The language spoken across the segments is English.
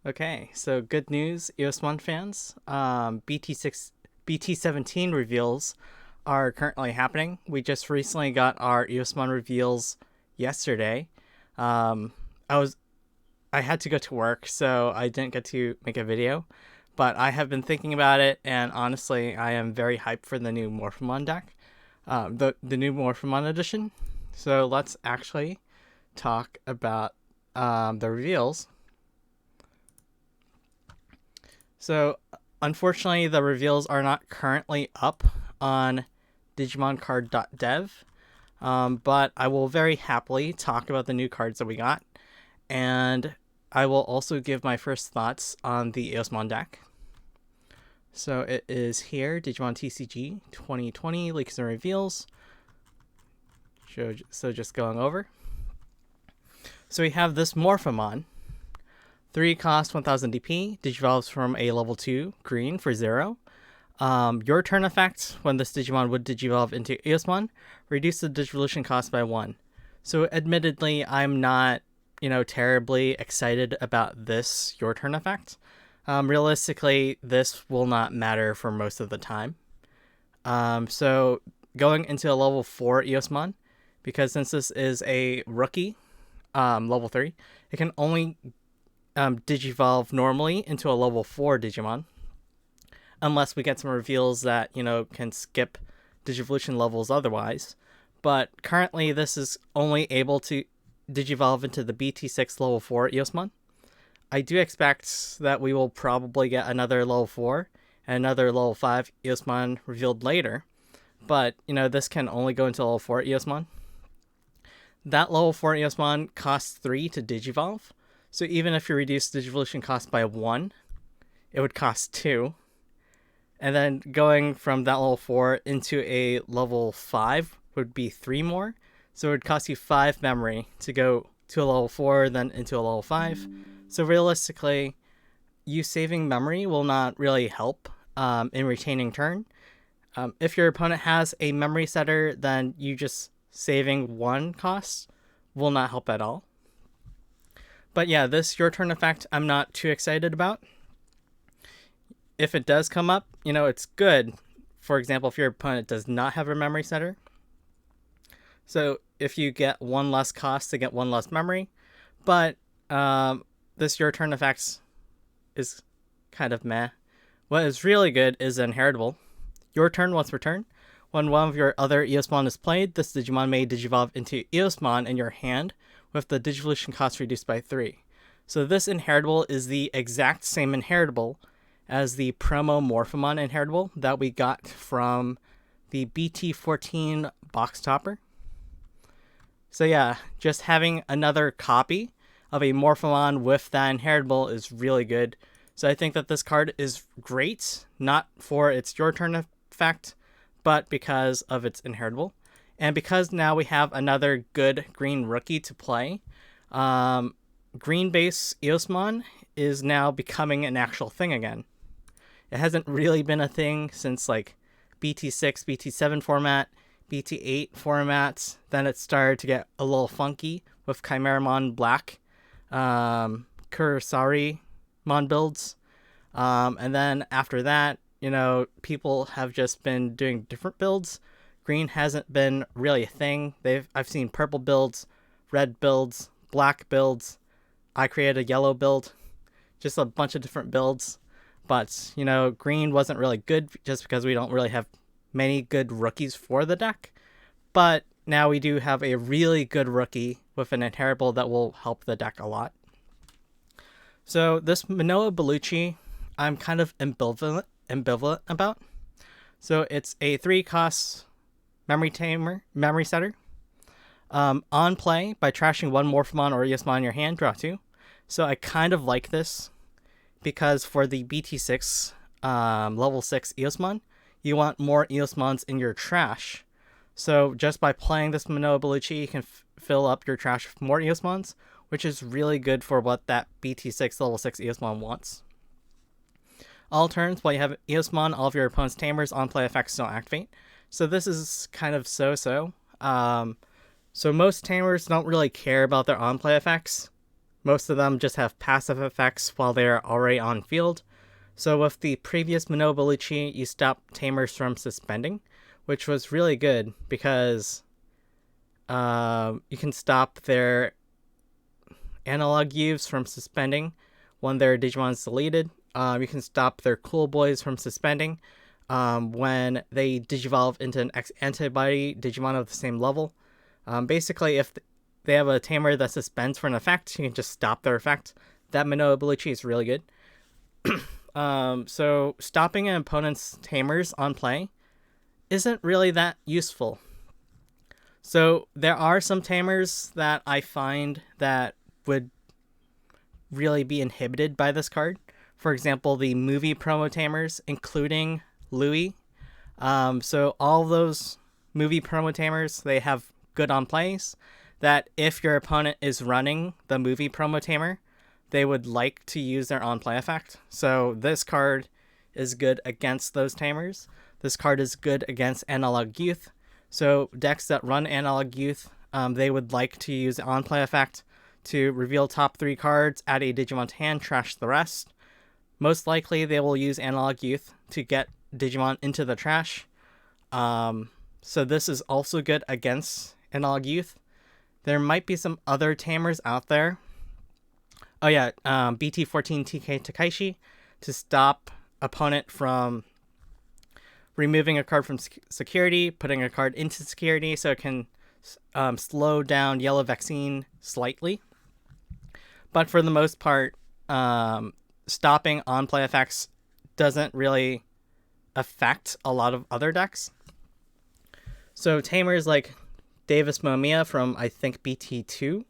Okay, so good news, Eosmon fans. BT17 reveals are currently happening. We just recently got our Eosmon reveals yesterday. Um, I was I had to go to work, so I didn't get to make a video, but I have been thinking about it, and honestly, I am very hyped for the new Morphemon deck, the new Morphemon edition. So let's actually talk about the reveals. So, unfortunately, the reveals are not currently up on DigimonCard.dev, but I will very happily talk about the new cards that we got, and I will also give my first thoughts on the Eosmon deck. So it is here, Digimon TCG 2020 Leaks and Reveals. So just going over. So we have this Morphemon. 3 cost 1000 DP, digivolves from a level 2 green for 0. Your turn effect, when this Digimon would digivolve into Eosmon, reduce the digivolution cost by 1. So admittedly, I'm not, terribly excited about this your turn effect. Realistically, this will not matter for most of the time. So going into a level 4 Eosmon, because since this is a rookie, level 3, it can only digivolve normally into a level 4 Digimon, unless we get some reveals that, can skip digivolution levels otherwise. But currently, this is only able to digivolve into the BT6 level 4 Eosmon. I do expect that we will probably get another level 4 and another level 5 Eosmon revealed later, but, this can only go into level 4 Eosmon. That level 4 Eosmon costs 3 to digivolve, so even if you reduce digivolution cost by 1, it would cost 2. And then going from that level 4 into a level 5 would be 3 more. So it would cost you 5 memory to go to a level 4, then into a level 5. So realistically, you saving memory will not really help in retaining turn. If your opponent has a memory setter, then you just saving 1 cost will not help at all. But yeah, this your turn effect I'm not too excited about. If it does come up, it's good. For example, if your opponent does not have a memory setter. So if you get 1 less cost to get 1 less memory, but this your turn effects is kind of meh. What is really good is inheritable. Your turn once per turn. When one of your other Eosmon is played, this Digimon may digivolve into Eosmon in your hand with the digivolution cost reduced by 3. So this inheritable is the exact same inheritable as the promo Morphemon inheritable that we got from the BT14 box topper. So yeah, just having another copy of a Morphemon with that inheritable is really good. So I think that this card is great, not for its your turn effect, but because of its inheritable. And because now we have another good green rookie to play, green base Eosmon is now becoming an actual thing again. It hasn't really been a thing since like BT6, BT7 format, BT8 formats. Then it started to get a little funky with Chimeramon Black, Kurosari Mon builds. And then after that, people have just been doing different builds. Green hasn't been really a thing. I've seen purple builds, red builds, black builds. I created a yellow build, just a bunch of different builds. But, green wasn't really good just because we don't really have many good rookies for the deck. But now we do have a really good rookie with an inheritable that will help the deck a lot. So this Manoa Bellucci, I'm kind of ambivalent about. So it's a 3 cost memory setter. On play, by trashing 1 Morphemon or Eosmon in your hand, draw 2. So I kind of like this, because for the BT6 level 6 Eosmon, you want more Eosmons in your trash. So just by playing this Manoa Bellucci, you can fill up your trash with more Eosmons, which is really good for what that BT6 level 6 Eosmon wants. All turns, while you have Eosmon, all of your opponent's tamers on play effects don't activate. So this is kind of so-so. So most tamers don't really care about their on play effects. Most of them just have passive effects while they're already on field. So with the previous Minobuchi, you stop tamers from suspending, which was really good because you can stop their analog use from suspending when their Digimon is deleted. You can stop their cool boys from suspending when they digivolve into an antibody Digimon of the same level. Basically, if they have a tamer that suspends for an effect, you can just stop their effect. That Minobuchi is really good. So stopping an opponent's tamers on play isn't really that useful. So there are some tamers that I find that would really be inhibited by this card. For example, the movie promo tamers, including Louis. So all those movie promo tamers, they have good on plays that if your opponent is running the movie promo tamer, they would like to use their on play effect. So this card is good against those tamers. This card is good against Analog Youth. So decks that run Analog Youth, they would like to use the on play effect to reveal top 3 cards, add a Digimon to hand, trash the rest. Most likely they will use Analog Youth to get Digimon into the trash. So this is also good against Analog Youth. There might be some other tamers out there. Oh yeah, BT17 TK Takaishi to stop opponent from removing a card from security, putting a card into security so it can slow down Yellow Vaccine slightly. But for the most part, stopping on-play effects doesn't really affect a lot of other decks. So tamers like Davis Momia from, I think, BT2,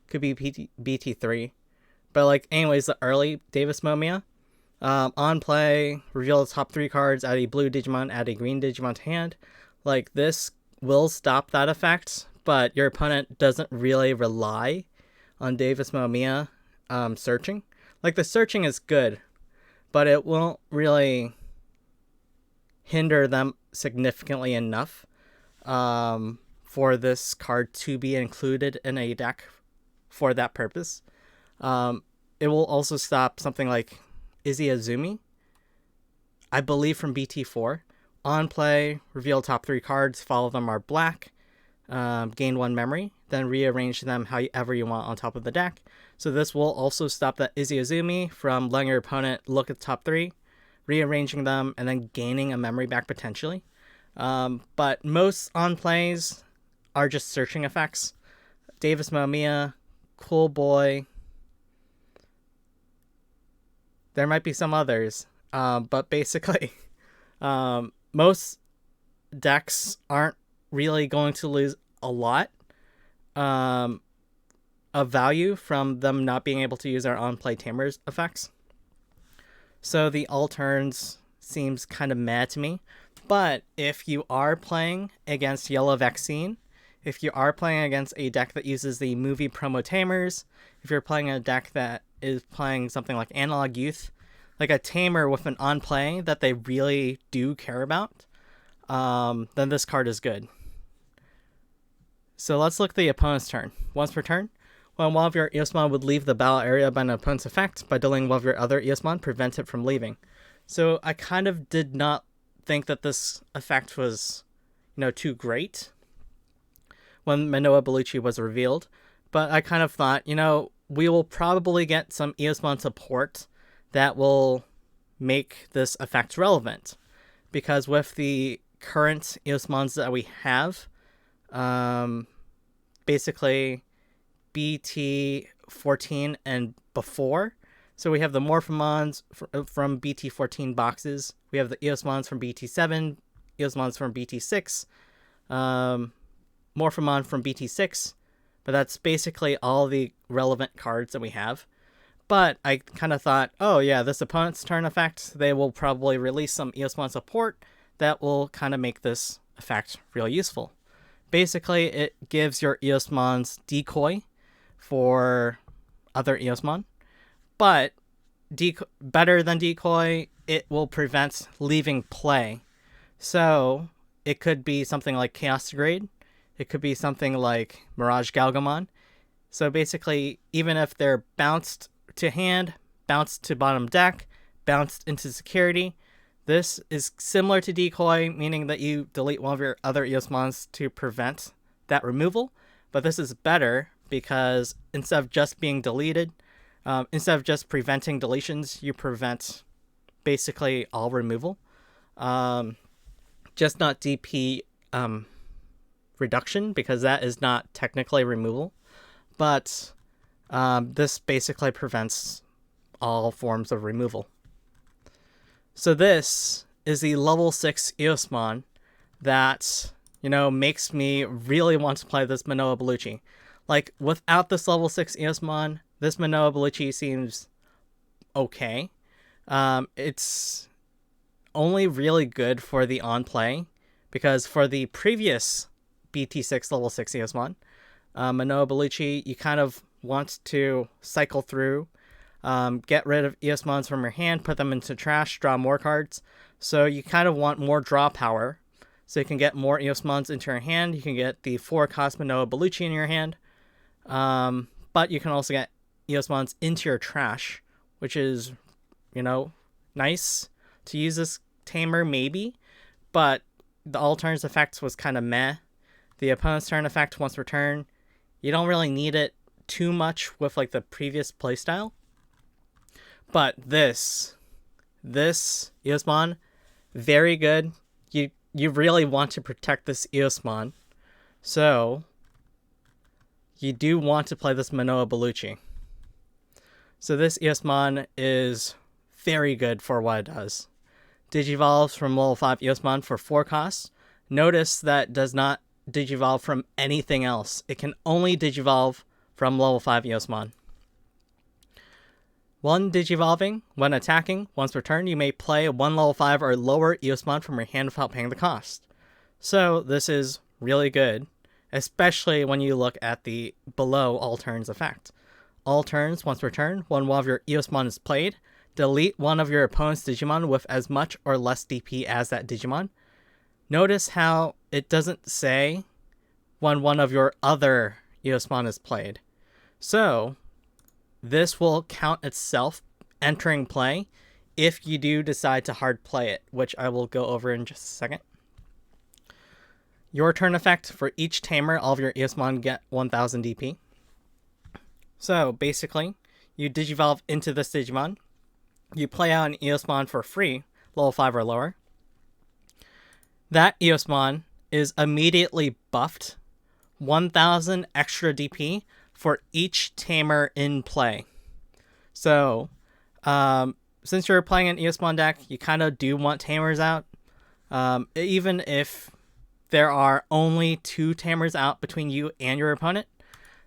could be BT3. But like, anyways, the early Davis Momia, on play, reveal the top 3 cards, add a blue Digimon, add a green Digimon to hand. Like, this will stop that effect, but your opponent doesn't really rely on Davis Momia searching. Like, the searching is good, but it won't really hinder them significantly enough for this card to be included in a deck for that purpose. It will also stop something like Izzy Azumi, I believe from BT4. On play, reveal top 3 cards, follow them are black, gain 1 memory, then rearrange them however you want on top of the deck. So this will also stop that Izzy Azumi from letting your opponent look at the top 3, rearranging them, and then gaining a memory back potentially. But most on plays are just searching effects. Davis Momia, Cool Boy. There might be some others, but basically, most decks aren't really going to lose a lot of value from them not being able to use our on-play tamers effects. So the alterns seems kind of mad to me. But if you are playing against Yellow Vaccine, if you are playing against a deck that uses the movie promo tamers, if you're playing a deck that is playing something like Analog Youth, like a tamer with an on play that they really do care about, then this card is good. So let's look at the opponent's turn. Once per turn, when one of your Eosmon would leave the battle area by an opponent's effect, by delaying one of your other Eosmon, prevent it from leaving. So I kind of did not think that this effect was, too great when Manoa Bellucci was revealed, but I kind of thought, we will probably get some Eosmon support that will make this effect relevant, because with the current Eosmons that we have, basically BT14 and before, so we have the Morphomons from BT14 boxes, we have the Eosmons from BT7, Eosmons from BT6, Morphomon from BT6, but that's basically all the relevant cards that we have. But I kind of thought, oh yeah, this opponent's turn effect, they will probably release some Eosmon support that will kind of make this effect real useful. Basically, it gives your Eosmons decoy for other Eosmon, but better than decoy, it will prevent leaving play. So it could be something like Chaos Degrade, it could be something like Mirage Galgamon. So basically, even if they're bounced to hand, bounced to bottom deck, bounced into security, this is similar to decoy, meaning that you delete one of your other Eosmons to prevent that removal. But this is better because instead of just being deleted, instead of just preventing deletions, you prevent basically all removal. Just not DP reduction, because that is not technically removal. But this basically prevents all forms of removal. So this is the level 6 Eosmon that, makes me really want to play this Manoa Bellucci. Like, without this level 6 Eosmon, this Manoa Bellucci seems okay. It's only really good for the on-play, because for the previous BT6 level 6 Eosmon, Manoa Bellucci, you kind of want to cycle through, get rid of Eosmons from your hand, put them into trash, draw more cards. So you kind of want more draw power, so you can get more Eosmons into your hand. You can get the 4-cost Manoa Bellucci in your hand, but you can also get Eosmons into your trash, which is, nice to use this tamer maybe, but the all turns effect was kind of meh. The opponent's turn effect once per turn, you don't really need it too much with like the previous playstyle. But this Eosmon, very good. You really want to protect this Eosmon, so you do want to play this Manoa Bellucci. So this Eosmon is very good for what it does. Digivolves from level 5 Eosmon for 4 costs. Notice that does not digivolve from anything else. It can only digivolve from level 5 Eosmon. 1 digivolving, when attacking, once per turn, you may play 1 level 5 or lower Eosmon from your hand without paying the cost. So this is really good, especially when you look at the below all turns effect. All turns, once per turn, when one of your Eosmon is played, delete one of your opponent's Digimon with as much or less DP as that Digimon. Notice how it doesn't say when one of your other Eosmon is played. So this will count itself entering play if you do decide to hard play it, which I will go over in just a second. Your turn effect: for each tamer, all of your Eosmon get 1000 DP. So basically, you digivolve into this Digimon. You play out an Eosmon for free, level 5 or lower. That Eosmon is immediately buffed 1000 extra DP for each tamer in play. So, since you're playing an Eosmon deck, you kind of do want tamers out. Even if there are only 2 tamers out between you and your opponent,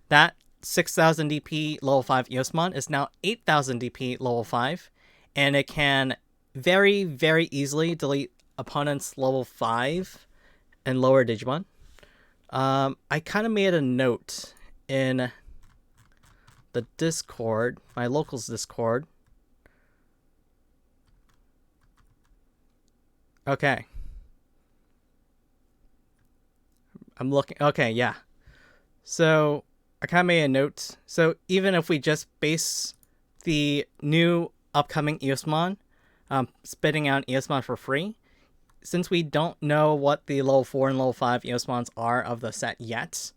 that 6000 DP level 5 Eosmon is now 8000 DP level 5, and it can very, very easily delete opponent's level 5 and lower Digimon. I kind of made a note in the Discord, my locals Discord. Okay. I'm looking. Okay, yeah. So I kind of made a note. So even if we just base the new upcoming Eosmon, spitting out Eosmon for free, since we don't know what the level 4 and level 5 Eosmons are of the set yet,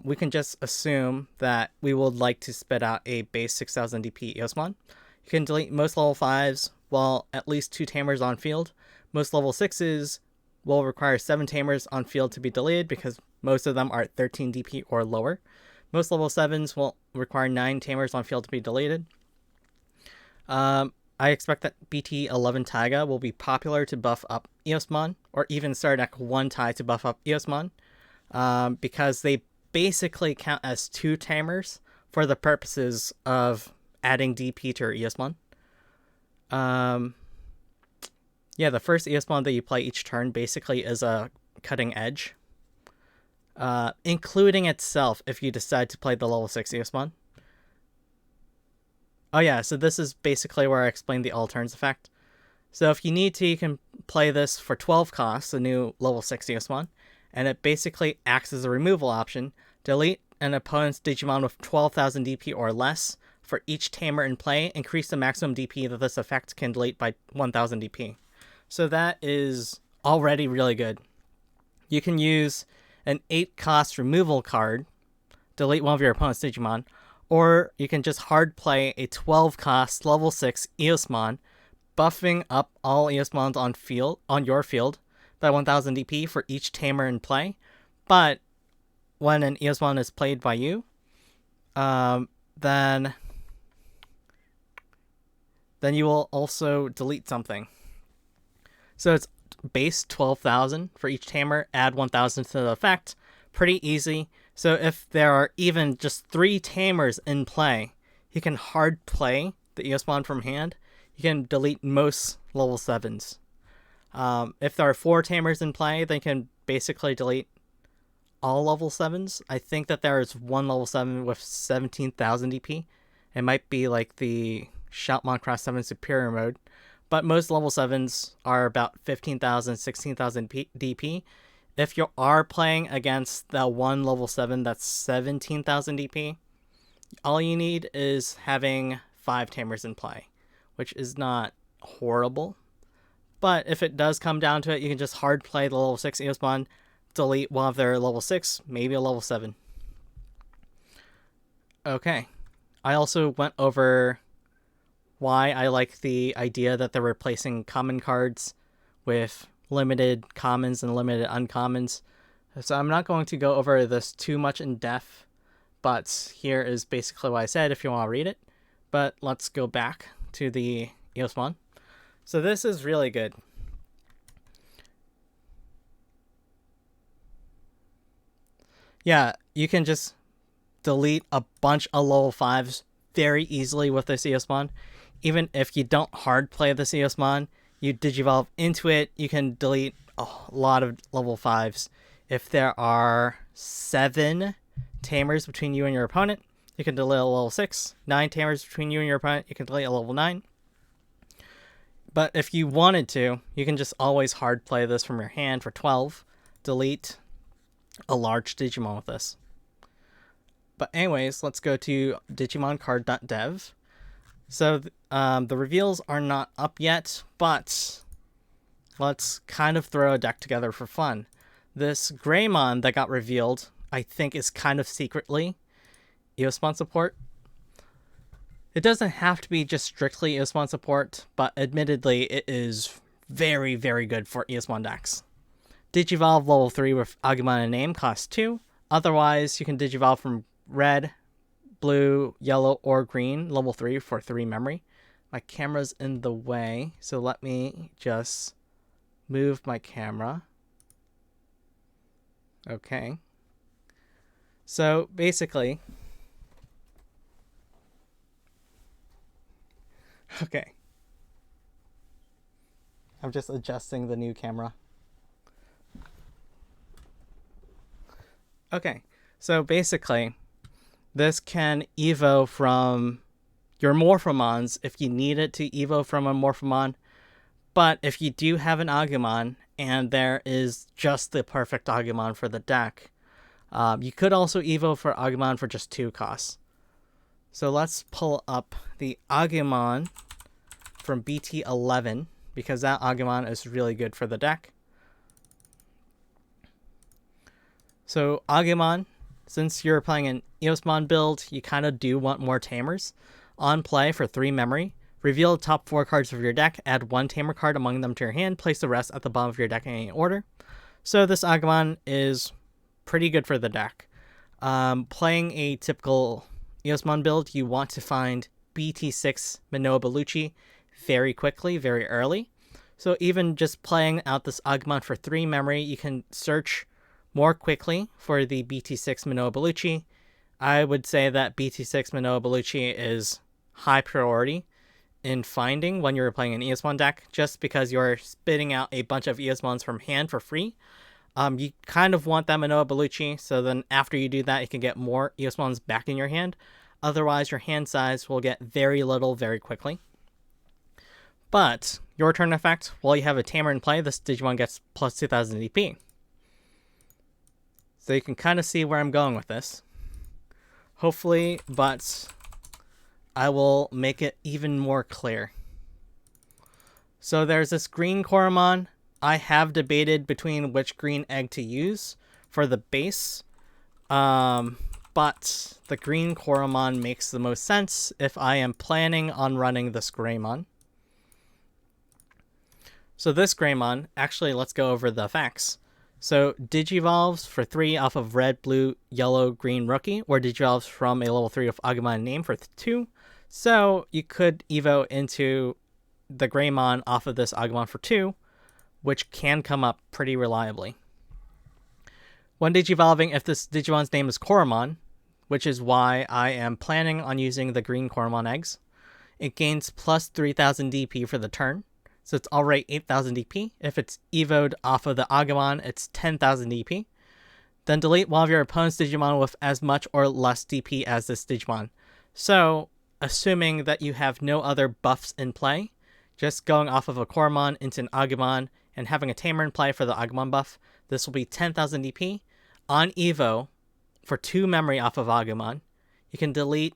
we can just assume that we would like to spit out a base 6000 DP Eosmon. You can delete most level 5s while at least 2 tamers on field. Most level 6s will require 7 tamers on field to be deleted because most of them are 13 DP or lower. Most level 7s will require 9 tamers on field to be deleted. I expect that BT11 Taiga will be popular to buff up Eosmon, or even Stardeck 1 Tai to buff up Eosmon, because they basically count as 2 tamers for the purposes of adding DP to your Eosmon. Yeah, the first Eosmon that you play each turn basically is a cutting edge, including itself if you decide to play the level 6 Eosmon. Oh yeah, so this is basically where I explained the all turns effect. So if you need to, you can play this for 12 costs, the new level 6 Eosmon, and it basically acts as a removal option. Delete an opponent's Digimon with 12,000 DP or less. For each tamer in play, increase the maximum DP that this effect can delete by 1,000 DP. So that is already really good. You can use an 8-cost removal card, delete one of your opponent's Digimon, or you can just hard play a 12-cost level 6 Eosmon, buffing up all Eosmons on your field by 1,000 DP for each tamer in play. But when an Eosmon is played by you, then you will also delete something. So it's base 12,000 for each tamer, add 1,000 to the effect. Pretty easy. So if there are even just 3 tamers in play, you can hard play the Eosmon from hand. You can delete most level 7s. If there are 4 tamers in play, then you can basically delete all level 7s. I think that there is one level 7 with 17,000 DP. It might be like the Shoutmon Cross 7 Superior mode. But most level 7s are about 15,000, 16,000 DP. If you are playing against that one level 7 that's 17,000 DP, all you need is having 5 tamers in play, which is not horrible. But if it does come down to it, you can just hard play the level 6 Eosmon, delete one of their level 6, maybe a level 7. Okay. I also went over why I like the idea that they're replacing common cards with limited commons and limited uncommons. So I'm not going to go over this too much in depth, but here is basically what I said if you want to read it. But let's go back to the Eosmon. So this is really good. Yeah, you can just delete a bunch of level 5s very easily with this Eosmon. Even if you don't hard play this Eosmon, you Digivolve into it, you can delete a lot of level 5s. If there are 7 tamers between you and your opponent, you can delete a level 6. 9 tamers between you and your opponent, you can delete a level 9. But if you wanted to, you can just always hard play this from your hand for 12. Delete a large Digimon with this. But anyways, let's go to digimoncard.dev. So the reveals are not up yet, but let's kind of throw a deck together for fun. This Greymon that got revealed, I think, is kind of secretly Eosmon support. It doesn't have to be just strictly Eosmon support, but admittedly it is very, very good for Eosmon decks. Digivolve level 3 with Agumon and name costs 2. Otherwise, you can Digivolve from red, blue, yellow, or green, level 3 for 3 memory. My camera's in the way, so let me just move my camera. Okay. So basically, okay. I'm just adjusting the new camera. Okay, so basically, this can evo from your Morphomons if you need it to evo from a Morphomon. But if you do have an Agumon and there is just the perfect Agumon for the deck, you could also evo for Agumon for just 2 costs. So let's pull up the Agumon from BT11 because that Agumon is really good for the deck. So Agumon, since you're playing an Eosmon build, you kind of do want more tamers. On play for 3 memory, reveal the top 4 cards of your deck, add 1 tamer card among them to your hand, place the rest at the bottom of your deck in any order. So this Agumon is pretty good for the deck. Playing a typical Eosmon build, you want to find BT6 Minoa Bellucci very quickly, very early. So even just playing out this Agumon for 3 memory, you can search more quickly for the BT6 Minoa Bellucci. I would say that BT6 Minoa Bellucci is high priority in finding when you're playing an Eosmon deck, just because you're spitting out a bunch of Eosmons from hand for free. You kind of want that Minoa Bellucci, so then after you do that, you can get more Eosmons back in your hand. Otherwise, your hand size will get very little very quickly. But your turn effect, while you have a tamer in play, this Digimon gets plus 2,000 DP. So you can kind of see where I'm going with this. hopefully, but I will make it even more clear. So there's this green Koromon. I have debated between which green egg to use for the base, but the green Koromon makes the most sense if I am planning on running this Greymon. So this Greymon, actually, let's go over the facts. So Digivolves for 3 off of red, blue, yellow, green rookie, or Digivolves from a level 3 of Agumon name for 2. So you could Evo into the Greymon off of this Agumon for 2, which can come up pretty reliably. When Digivolving, if this Digimon's name is Koromon, which is why I am planning on using the green Koromon eggs, it gains plus 3000 DP for the turn. So it's already 8000 DP. If it's evoed off of the Agumon, it's 10,000 DP. Then delete one of your opponent's Digimon with as much or less DP as this Digimon. So, assuming that you have no other buffs in play, just going off of a Koromon into an Agumon and having a Tamer in play for the Agumon buff, this will be 10,000 DP. On Evo, for 2 memory off of Agumon, you can delete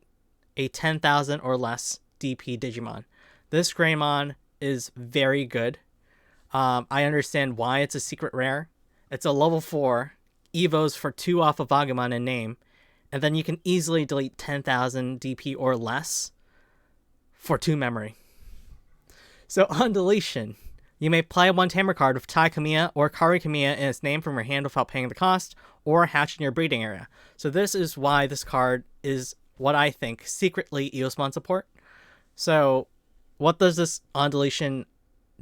a 10,000 or less DP Digimon. This Greymon is very good. I understand why it's a secret rare. It's a level 4, Evos for 2 off of Agumon in name, and then you can easily delete 10,000 DP or less for 2 memory. So on deletion, you may play 1 Tamer card with Tai Kamiya or Kari Kamiya in its name from your hand without paying the cost, or hatch in your breeding area. So this is why this card is what I think secretly Eosmon support. So what does this on deletion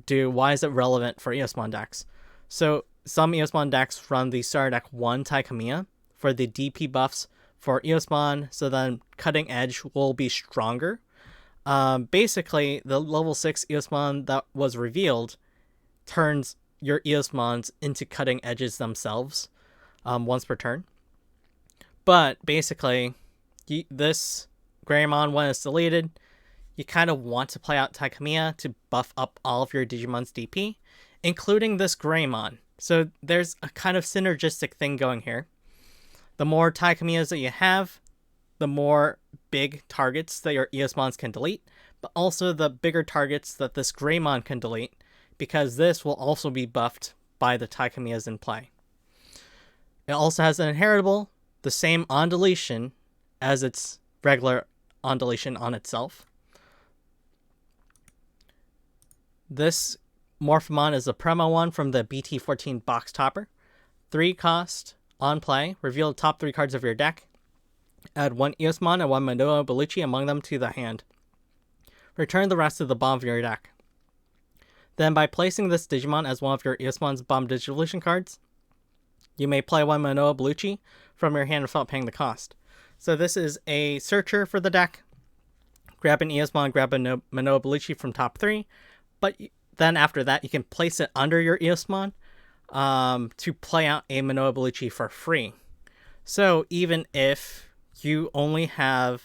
do? Why is it relevant for Eosmon decks? So some Eosmon decks run the starter deck 1 Tai Kamiya for the DP buffs for Eosmon, so then Cutting Edge will be stronger. Basically, the level 6 Eosmon that was revealed turns your Eosmons into Cutting Edges themselves once per turn. But basically, this Greymon, when it's deleted, you kind of want to play out Tai Kamiya to buff up all of your Digimon's DP, including this Greymon. So there's a kind of synergistic thing going here. The more Tai Kamiyas that you have, the more big targets that your Eosmons can delete, but also the bigger targets that this Greymon can delete, because this will also be buffed by the Tai Kamiyas in play. It also has an inheritable, the same on deletion as its regular on deletion on itself. This Morphemon is a promo one from the BT17 box topper. 3 cost, on play, reveal the top 3 cards of your deck. Add 1 Eosmon and 1 Manoa Bellucci among them to the hand. Return the rest to the bottom of your deck. Then by placing this Digimon as one of your Eosmon's bomb Digivolution cards, you may play 1 Manoa Bellucci from your hand without paying the cost. So this is a searcher for the deck. Grab an Eosmon, grab a Manoa Bellucci from top 3, but then after that you can place it under your Eosmon to play out a Manoa Bellucci for free. So even if you only have,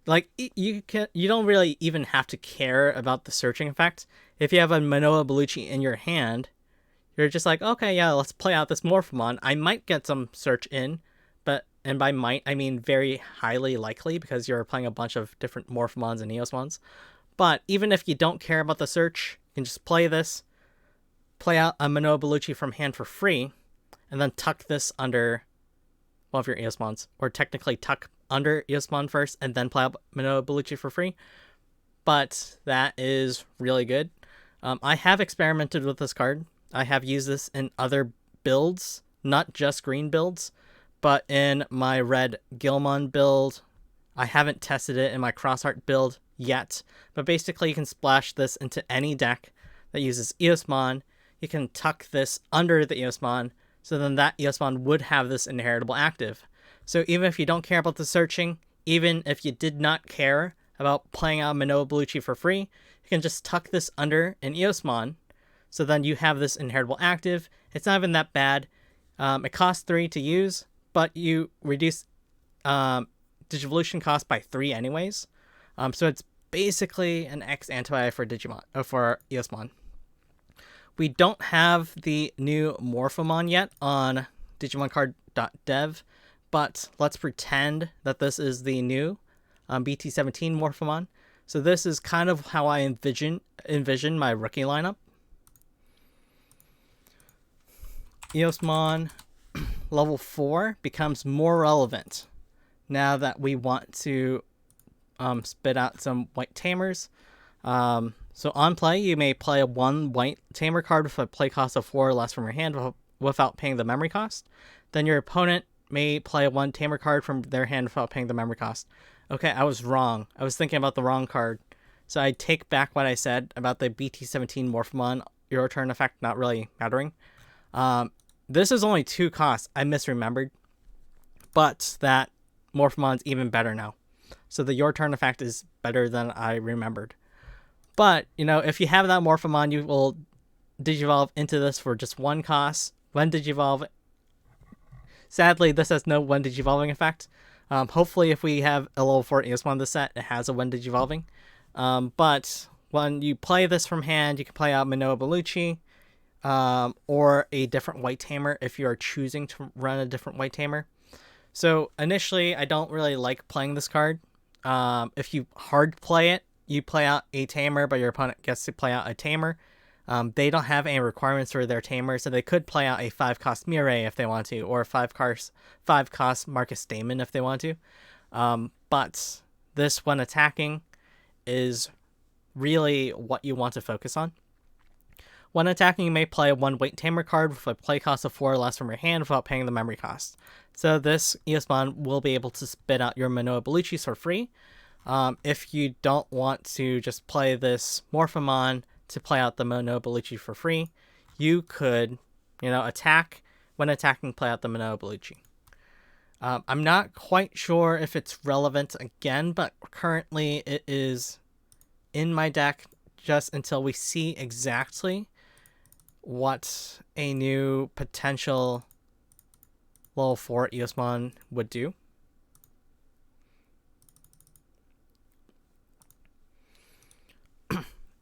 like, you don't really even have to care about the searching effect. If you have a Manoa Bellucci in your hand, you're just like, okay, yeah, let's play out this Morphemon. I might get some search in, and by might, I mean very highly likely, because you're playing a bunch of different Morphemons and Eosmons. But even if you don't care about the search, you can just play this, play out a Manoa Bellucci from hand for free, and then tuck this under one of your Eosmons. Or technically tuck under Eosmon first, and then play out Manoa Bellucci for free. But that is really good. I have experimented with this card. I have used this in other builds, not just green builds, but in my red Gilmon build. I haven't tested it in my Crossheart build yet, but basically you can splash this into any deck that uses Eosmon. You can tuck this under the Eosmon, so then that Eosmon would have this inheritable active. So even if you don't care about the searching, even if you did not care about playing out Manoa Bellucci for free, you can just tuck this under an Eosmon, so then you have this inheritable active. It's not even that bad. It costs 3 to use, but you reduce Digivolution cost by 3 anyways. So it's basically an X antibody for Digimon, for Eosmon. We don't have the new Morphemon yet on DigimonCard.dev, but let's pretend that this is the new BT17 Morphemon. So this is kind of how I envision my rookie lineup. Eosmon level 4 becomes more relevant now that we want to spit out some white tamers. So on play, you may play a 1 white tamer card with a play cost of 4 or less from your hand without paying the memory cost. Then your opponent may play a 1 tamer card from their hand without paying the memory cost. Okay, I was wrong. I was thinking about the wrong card. So I take back what I said about the BT17 Morphemon your turn effect not really mattering. This is only 2 costs. I misremembered. But that Morphemon's even better now. So the your turn effect is better than I remembered. But, you know, if you have that Morphemon, you will Digivolve into this for just 1 cost. When Digivolve... Sadly, this has no when Digivolving effect. Hopefully, if we have a level 4 Eosmon this set, it has a when Digivolving. But when you play this from hand, you can play out Manoa Bellucci, or a different white tamer if you are choosing to run a different white tamer. So initially, I don't really like playing this card. If you hard play it, you play out a tamer, but your opponent gets to play out a tamer. They don't have any requirements for their tamer, so they could play out a 5-cost Mireille if they want to, or a 5-cost Marcus Damon if they want to. But this, when attacking, is really what you want to focus on. When attacking, you may play a 1 white tamer card with a play cost of 4 or less from your hand without paying the memory cost. So this Eosmon will be able to spit out your Manoa Bellucci for free. If you don't want to just play this Morphemon to play out the Manoa Bellucci for free, you could, attack. When attacking, play out the Manoa Bellucci. I'm not quite sure if it's relevant again, but currently it is in my deck just until we see exactly what a new potential level 4 Eosmon would do.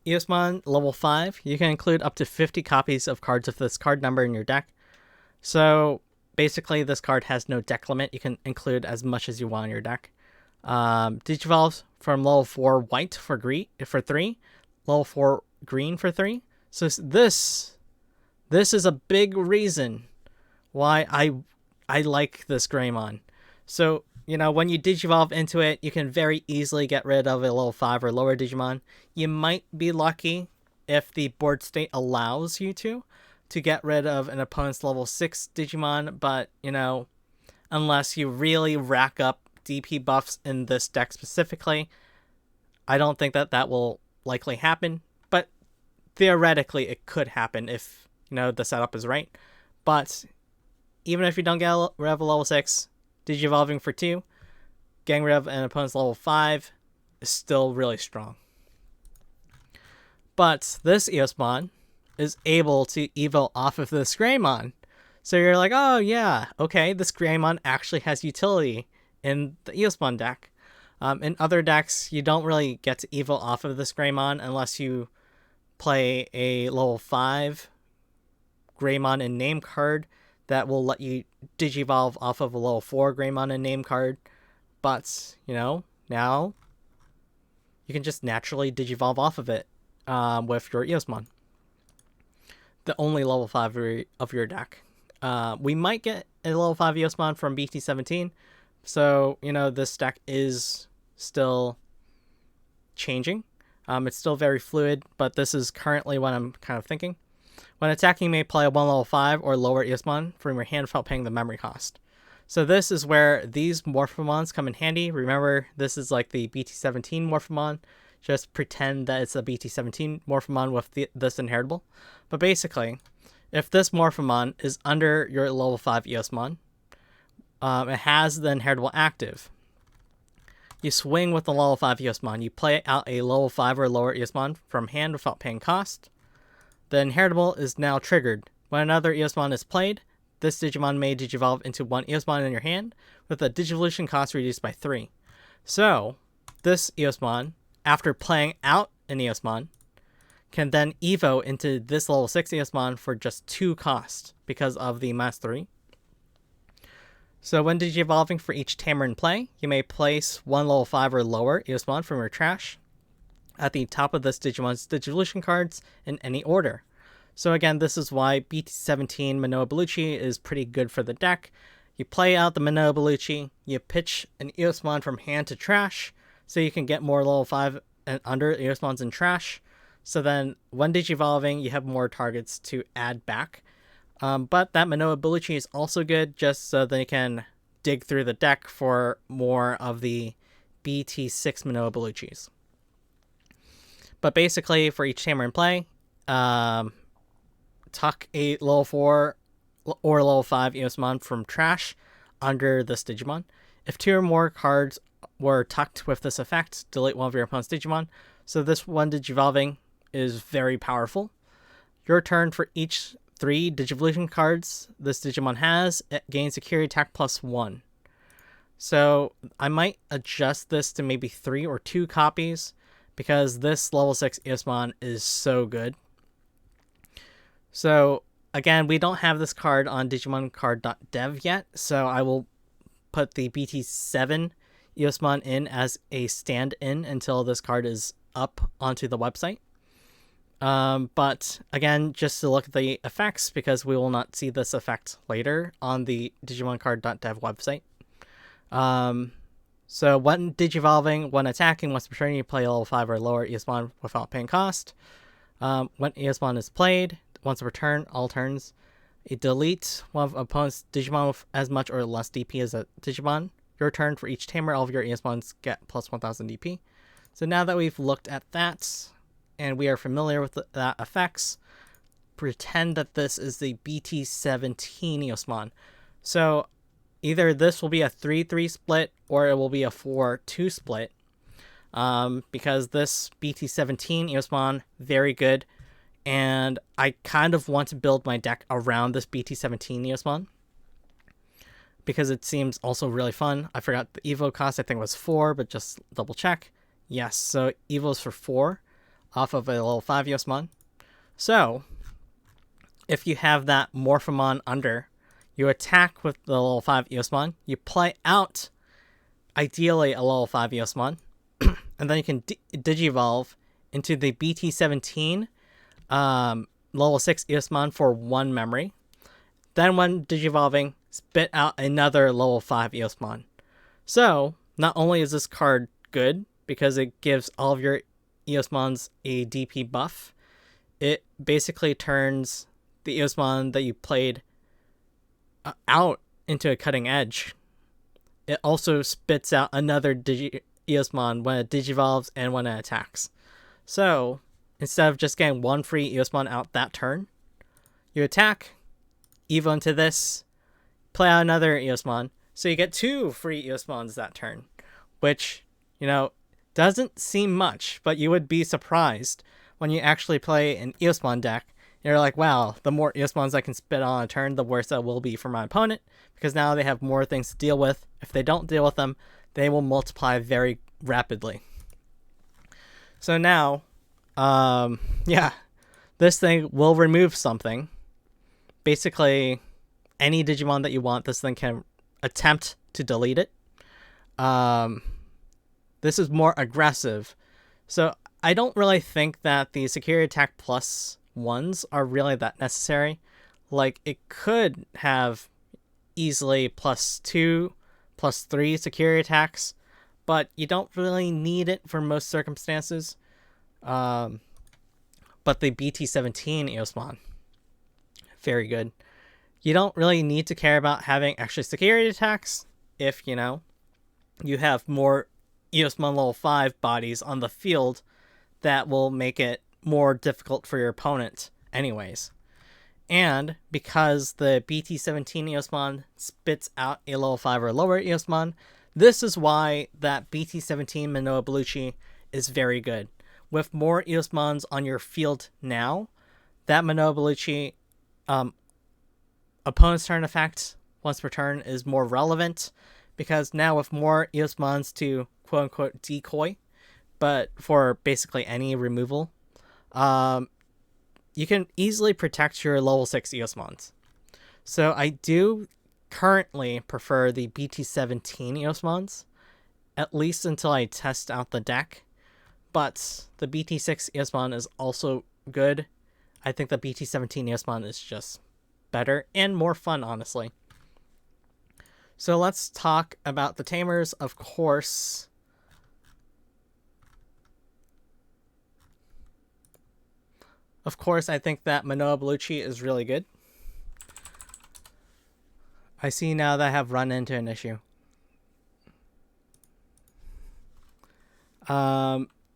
Eosmon level 5, you can include up to 50 copies of cards of this card number in your deck. So basically this card has no deck limit. You can include as much as you want in your deck. Digivolves from level 4 white for 3, level 4 green for 3. So this is a big reason why I like this Greymon. So, when you Digivolve into it, you can very easily get rid of a level 5 or lower Digimon. You might be lucky if the board state allows you to get rid of an opponent's level 6 Digimon, but, unless you really rack up DP buffs in this deck specifically, I don't think that will likely happen. But theoretically, it could happen if, the setup is right. But even if you don't get rid of a level 6, Digivolving for 2, getting rid of an opponent's level 5 is still really strong. But this Eosmon is able to evo off of this Greymon. So you're like, oh yeah, okay, this Greymon actually has utility in the Eosmon deck. In other decks, you don't really get to evo off of this Greymon unless you play a level 5 Greymon in name card that will let you Digivolve off of a level 4 Greymon in name card. But, now you can just naturally Digivolve off of it with your Eosmon. The only level 5 of your deck. We might get a level 5 Eosmon from BT17. So, this deck is still changing. It's still very fluid, but this is currently what I'm kind of thinking. When attacking, you may play a 1 level 5 or lower Eosmon from your hand without paying the memory cost. So this is where these Morphemons come in handy. Remember, this is like the BT17 Morphemon. Just pretend that it's a BT17 Morphemon with this inheritable. But basically, if this Morphemon is under your level 5 Eosmon, it has the inheritable active. You swing with the level 5 Eosmon. You play out a level 5 or lower Eosmon from hand without paying cost. The inheritable is now triggered. When another Eosmon is played, this Digimon may Digivolve into 1 Eosmon in your hand, with the Digivolution cost reduced by 3. So, this Eosmon, after playing out an Eosmon, can then Evo into this level 6 Eosmon for just 2 cost because of the -3. So when Digivolving for each Tamer in play, you may place one level 5 or lower Eosmon from your trash at the top of this Digimon's Digivolution cards in any order. So again, this is why BT17 Manoa Bellucci is pretty good for the deck. You play out the Manoa Bellucci, you pitch an Eosmon from hand to trash, so you can get more level 5 and under Eosmons in trash. So then when Digivolving, you have more targets to add back. But that Manoa Bellucci is also good just so they can dig through the deck for more of the BT6 Manoa Belluccis. But basically, for each Tamer in play, tuck a level 4 or level 5 Eosmon from trash under this Digimon. If 2 or more cards were tucked with this effect, delete one of your opponent's Digimon. So this one Digivolving is very powerful. Your turn, for each 3 Digivolution cards this Digimon has, it gains Security Attack +1. So I might adjust this to maybe 3 or 2 copies, because this level 6 Eosmon is so good. So again, we don't have this card on digimoncard.dev yet, so I will put the BT7 Eosmon in as a stand-in until this card is up onto the website. But again, just to look at the effects, because we will not see this effect later on the digimoncard.dev website. So when Digivolving, when attacking, once per turn, you play a level 5 or lower Eosmon without paying cost. When Eosmon is played, once per turn, all turns, you delete one of opponent's Digimon with as much or less DP as a Digimon. Your turn, for each Tamer, all of your Eosmons get plus 1000 DP. So now that we've looked at that, and we are familiar with that effects, pretend that this is the BT17 Eosmon. So either this will be a 3-3 split, or it will be a 4-2 split. Because this BT17 Eosmon, very good. And I kind of want to build my deck around this BT17 Eosmon, because it seems also really fun. I forgot the Evo cost, I think it was 4, but just double check. Yes, so Evo's for 4 off of a level 5 Eosmon. So if you have that Morphemon under, you attack with the level 5 Eosmon, you play out ideally a level 5 Eosmon, and then you can Digivolve into the BT17 level 6 Eosmon for 1 memory. Then when Digivolving, spit out another level 5 Eosmon. So not only is this card good, because it gives all of your Eosmons a DP buff, it basically turns the Eosmon that you played out into a cutting edge. It also spits out another Eosmon when it Digivolves and when it attacks. So instead of just getting 1 free Eosmon out that turn, you attack, Evo into this, play out another Eosmon, so you get 2 free Eosmons that turn, which, doesn't seem much, but you would be surprised when you actually play an Eosmon deck. You're like, wow, the more Eosmons I can spit on a turn, the worse that will be for my opponent, because now they have more things to deal with. If they don't deal with them, they will multiply very rapidly. So now, this thing will remove something. Basically, any Digimon that you want, this thing can attempt to delete it. This is more aggressive. So I don't really think that the Security Attack plus ones are really that necessary. Like, it could have easily +2, +3 security attacks, but you don't really need it for most circumstances. But the BT17 Eosmon, very good. You don't really need to care about having extra security attacks if, you have more Eosmon level 5 bodies on the field that will make it more difficult for your opponent anyways. And because the BT17 Eosmon spits out a level 5 or lower Eosmon, this is why that BT17 Manoa Bellucci is very good. With more Eosmons on your field now, that Manoa Bellucci opponent's turn effect once per turn is more relevant, because now with more Eosmons to quote-unquote decoy, but for basically any removal, you can easily protect your level 6 Eosmons. So I do currently prefer the BT17 Eosmons, at least until I test out the deck. But the BT6 Eosmon is also good. I think the BT17 Eosmon is just better and more fun, honestly. So let's talk about the tamers. Of course, I think that Manoa Bellucci is really good. I see now that I have run into an issue.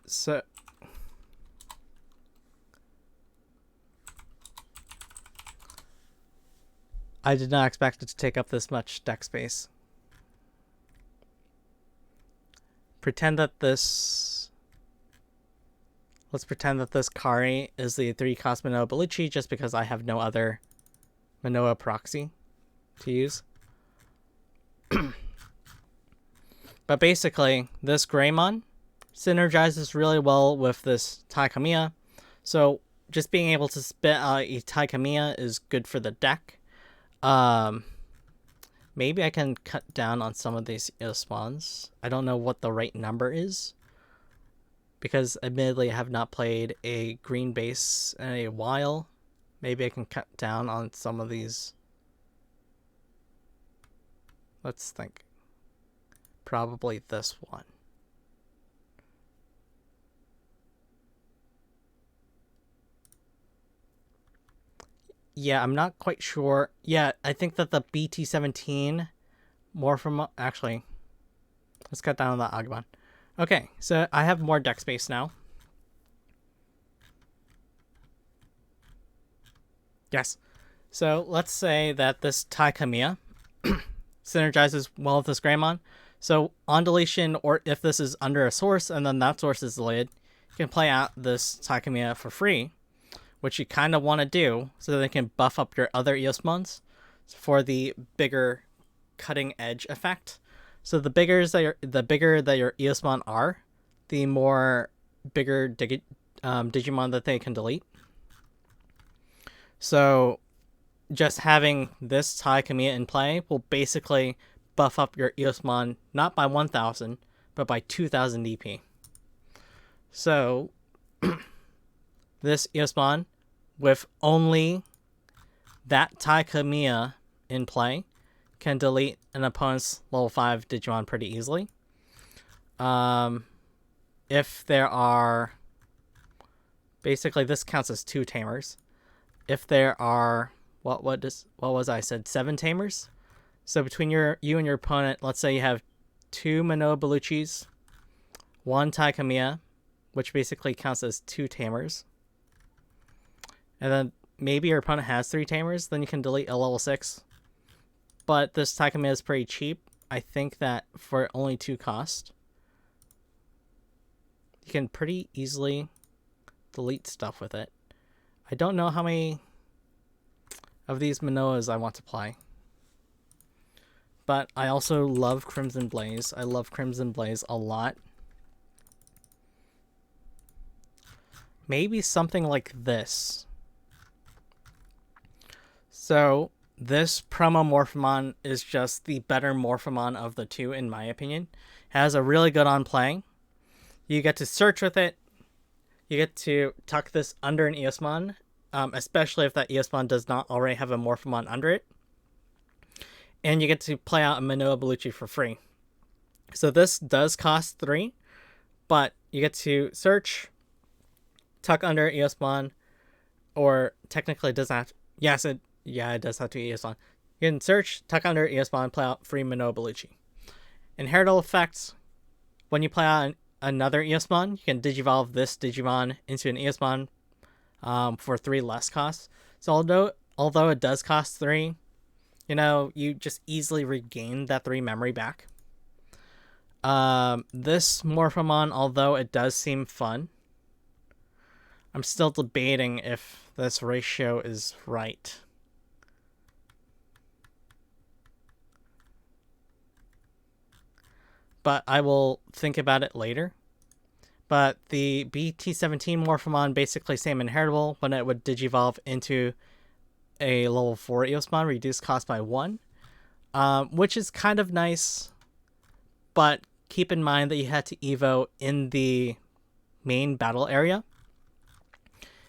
So I did not expect it to take up this much deck space. Let's pretend that this Kari is the 3-cost Manoa Bellucci just because I have no other Manoa proxy to use. But basically, this Greymon synergizes really well with this Taikamiya. So just being able to spit out a Taikamiya is good for the deck. Maybe I can cut down on some of these Eosmons. I don't know what the right number is, because admittedly I have not played a green base in a while. Maybe I can cut down on some of these. Let's think. Probably this one. Yeah, I'm not quite sure. Yeah, I think that the BT17 more from... Actually, let's cut down on the Agumon. Okay, so I have more deck space now. Yes. So let's say that this Taikamiya synergizes well with this Greymon. So on deletion, or if this is under a source and then that source is deleted, you can play out this Taikamiya for free, which you kind of want to do so that they can buff up your other Eosmons for the bigger cutting edge effect. So the bigger that your Eosmon are, the more bigger Digimon that they can delete. So just having this Taikamiya in play will basically buff up your Eosmon not by 1,000, but by 2,000 DP. So this Eosmon, with only that Taikamiya in play, can delete an opponent's level 5 Digimon pretty easily. If there are... Basically, this counts as 2 tamers. If there are... What was I said? 7 tamers? So between you and your opponent, let's say you have 2 Manoa Belluccis, 1 Taikamiya, which basically counts as 2 tamers. And then maybe your opponent has 3 tamers, then you can delete a level 6. But this Taikamiya is pretty cheap. I think that for only 2 cost, you can pretty easily delete stuff with it. I don't know how many of these Manoas I want to play. But I also love Crimson Blaze. I love Crimson Blaze a lot. Maybe something like this. So this promo Morphemon is just the better Morphemon of the 2, in my opinion. It has a really good on play. You get to search with it. You get to tuck this under an Eosmon, especially if that Eosmon does not already have a Morphemon under it. And you get to play out a Manoa Bellucci for free. So this does cost 3, but you get to search, tuck under Eosmon, or technically it doesn't have to, it does have to be Eosmon. You can search, tuck under Eosmon, play out free Manoa Bellucci. Inheritable effects: when you play out another Eosmon, you can digivolve this Digimon into an Eosmon for 3 less costs. So although it does cost 3, you just easily regain that 3 memory back. This Morphemon, although it does seem fun, I'm still debating if this ratio is right. But I will think about it later. But the BT17 Morphemon, basically same inheritable, when it would digivolve into a level 4 Eosmon, reduced cost by 1. which is kind of nice, but keep in mind that you had to evo in the main battle area.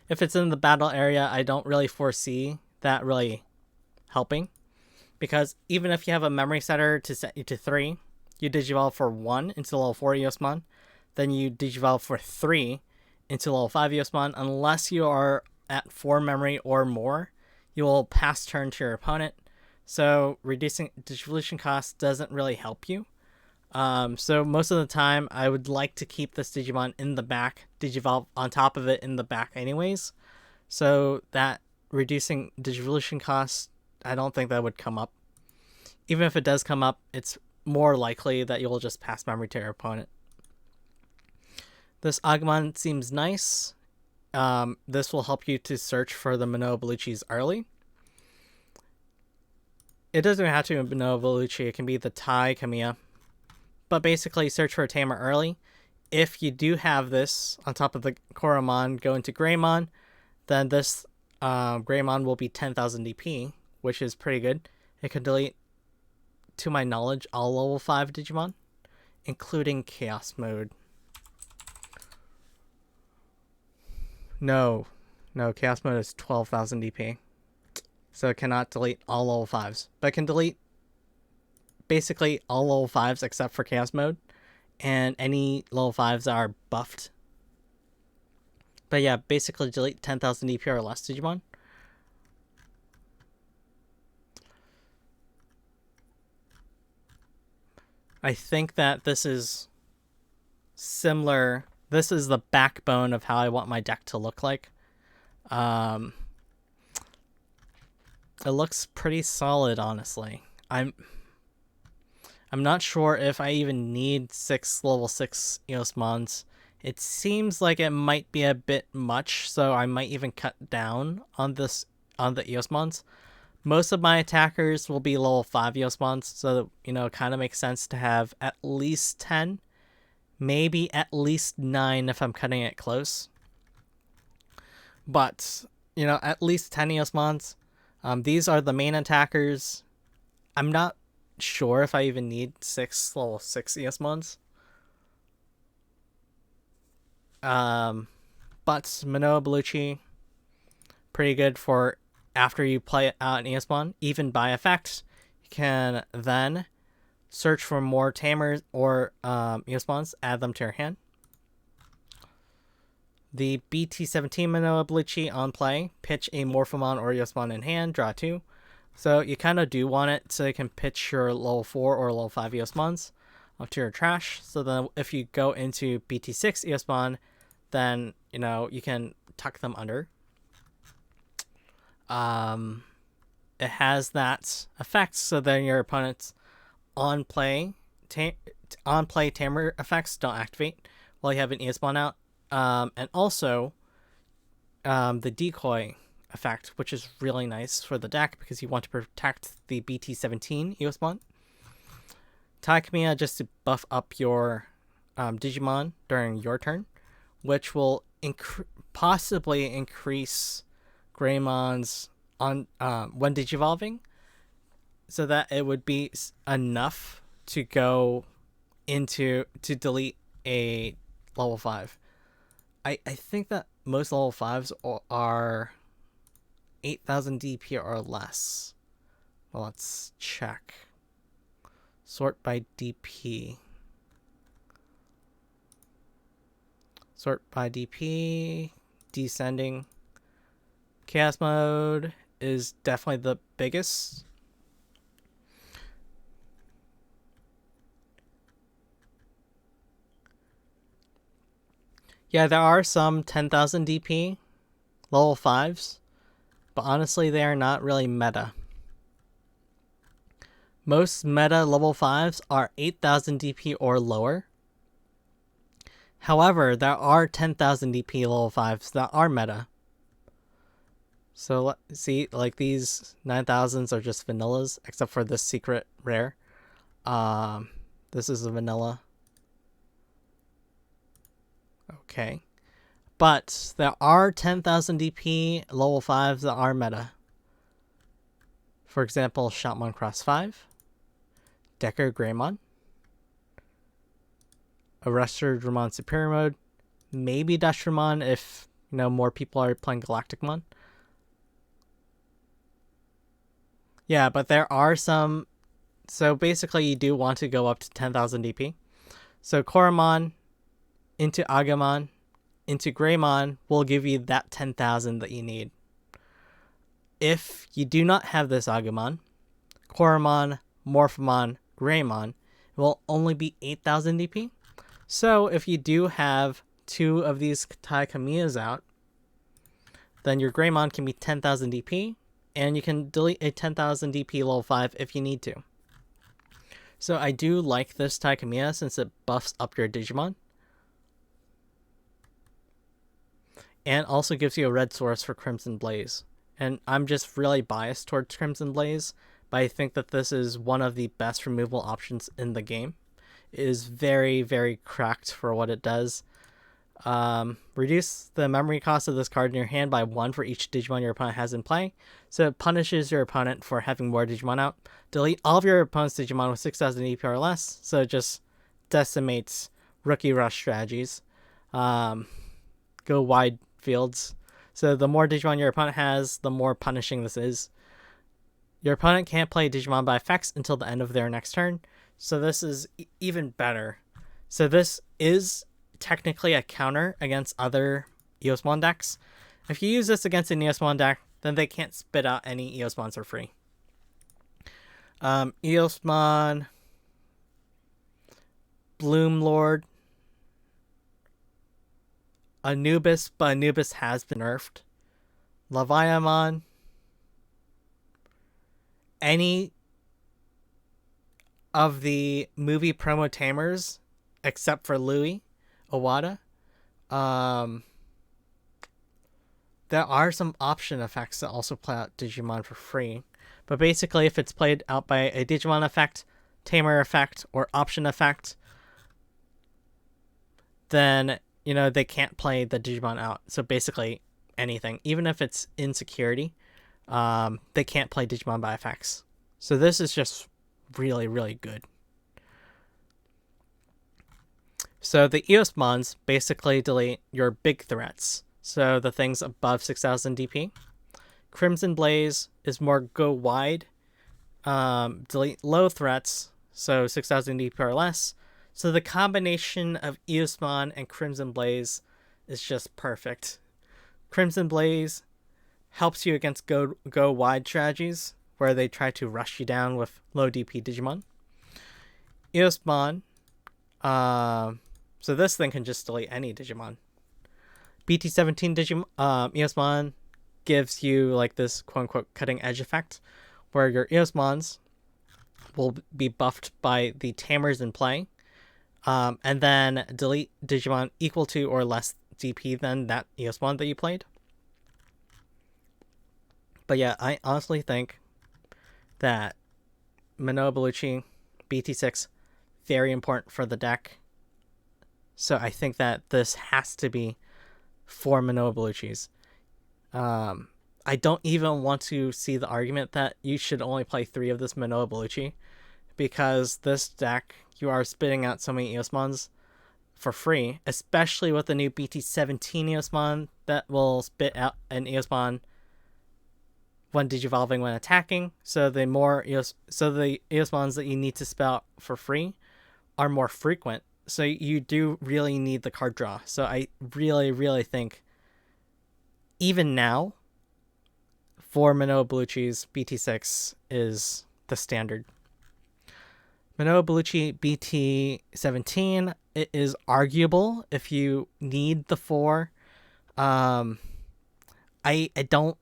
If it's in the battle area, I don't really foresee that really helping, because even if you have a memory setter to set you to 3, you digivolve for 1 into level 4 Eosmon, then you digivolve for 3 into level 5 Eosmon. Unless you are at 4 memory or more, you will pass turn to your opponent. So reducing digivolution cost doesn't really help you. So most of the time, I would like to keep this Digimon in the back, digivolve on top of it in the back anyways. So that reducing digivolution costs, I don't think that would come up. Even if it does come up, it's more likely that you'll just pass memory to your opponent. This Agumon seems nice. This will help you to search for the Manoa Bellucci's early. It doesn't have to be Manoa Bellucci, it can be the Tai Kamiya. But basically, search for a tamer early. If you do have this on top of the Koromon go into Greymon, then this Greymon will be 10,000 DP, which is pretty good. It can delete, to my knowledge, all level 5 Digimon, including Chaos Mode. No, Chaos Mode is 12,000 DP. So it cannot delete all level 5s. But it can delete basically all level 5s except for Chaos Mode, and any level 5s that are buffed. But yeah, basically delete 10,000 DP or less Digimon. I think that this is similar. This is the backbone of how I want my deck to look like. It looks pretty solid, honestly. I'm not sure if I even need 6 level 6 Eosmons. It seems like it might be a bit much, so I might even cut down on the Eosmons. Most of my attackers will be level 5 Eosmons, so it kind of makes sense to have at least 10, maybe at least 9 if I'm cutting it close. But at least 10 Eosmons. These are the main attackers. I'm not sure if I even need 6 level 6 Eosmons. But Manoa Bellucci, pretty good for after you play out an Eosmon. Even by effect, you can then search for more tamers or Eosmons, add them to your hand. The BT17 Manoa Bellucci on play, pitch a Morphomon or Eosmon in hand, draw 2. So you kind of do want it so you can pitch your level 4 or level 5 Eosmons up to your trash. So then if you go into BT6 Eosmon, then you can tuck them under. It has that effect, so then your opponent's on play tamer effects don't activate while you have an Eosmon out. And also the decoy effect, which is really nice for the deck because you want to protect the BT17 Eosmon. Tai Kamiya just to buff up your Digimon during your turn, which will possibly increase Greymon's on when digivolving, so that it would be enough to go to delete a level 5. I think that most level 5s are 8,000 DP or less. Well, let's check. Sort by DP. Sort by DP. Descending. Chaos Mode is definitely the biggest. Yeah, there are some 10,000 DP level 5s, but honestly, they are not really meta. Most meta level 5s are 8,000 DP or lower. However, there are 10,000 DP level 5s that are meta. So let's see, like these 9,000s are just vanillas, except for this secret rare. This is a vanilla. Okay. But there are 10,000 DP level 5s that are meta. For example, Shotmon Cross 5. Decker Greymon, a Restordramon Superior Mode, maybe Dustramon if more people are playing Galacticmon. Yeah, but there are some. So basically, you do want to go up to 10,000 DP. So Koromon into Agumon into Greymon will give you that 10,000 that you need. If you do not have this Agumon, Koromon, Morphomon, Greymon will only be 8,000 DP. So if you do have 2 of these Taikamiyas out, then your Greymon can be 10,000 DP, and you can delete a 10,000 DP level 5 if you need to. So I do like this Taikamiya since it buffs up your Digimon. And also gives you a red source for Crimson Blaze. And I'm just really biased towards Crimson Blaze, but I think that this is one of the best removal options in the game. It is very, very cracked for what it does. Reduce the memory cost of this card in your hand by 1 for each Digimon your opponent has in play. So it punishes your opponent for having more Digimon out. Delete all of your opponent's Digimon with 6,000 EP or less. So it just decimates rookie rush strategies. Go wide fields. So the more Digimon your opponent has, the more punishing this is. Your opponent can't play Digimon by effects until the end of their next turn. So this is even better. So this is technically a counter against other Eosmon decks. If you use this against an Eosmon deck, then they can't spit out any Eosmons for free. Eosmon, Bloomlord, Anubis, but Anubis has been nerfed. Leviamon, any of the movie promo tamers except for Louis Owada. There are some option effects that also play out Digimon for free. But basically, if it's played out by a Digimon effect, Tamer effect, or option effect, then, they can't play the Digimon out. So basically, anything. Even if it's insecurity, they can't play Digimon by effects. So this is just really, really good. So the Eosmons basically delete your big threats. So the things above 6,000 DP. Crimson Blaze is more go wide. Delete low threats, so 6,000 DP or less. So the combination of Eosmon and Crimson Blaze is just perfect. Crimson Blaze helps you against go wide strategies, where they try to rush you down with low DP Digimon. Eosmon, so this thing can just delete any Digimon. BT17 Eosmon gives you like this quote-unquote cutting edge effect, where your Eosmons will be buffed by the Tamers in play, and then delete Digimon equal to or less DP than that Eosmon that you played. But yeah, I honestly think that Manoa Bellucci, BT6, very important for the deck. So I think that this has to be 4 Manoa Belluccis. I don't even want to see the argument that you should only play 3 of this Manoa Bellucci, because this deck, you are spitting out so many Eosmons for free, especially with the new BT17 Eosmon that will spit out an Eosmon when digivolving when attacking. So the Eosmons that you need to spell out for free are more frequent. So you do really need the card draw. So I really, really think even now, 4 Manoa Bellucci's BT6 is the standard. Manoa Bellucci BT17, it is arguable if you need the 4. I don't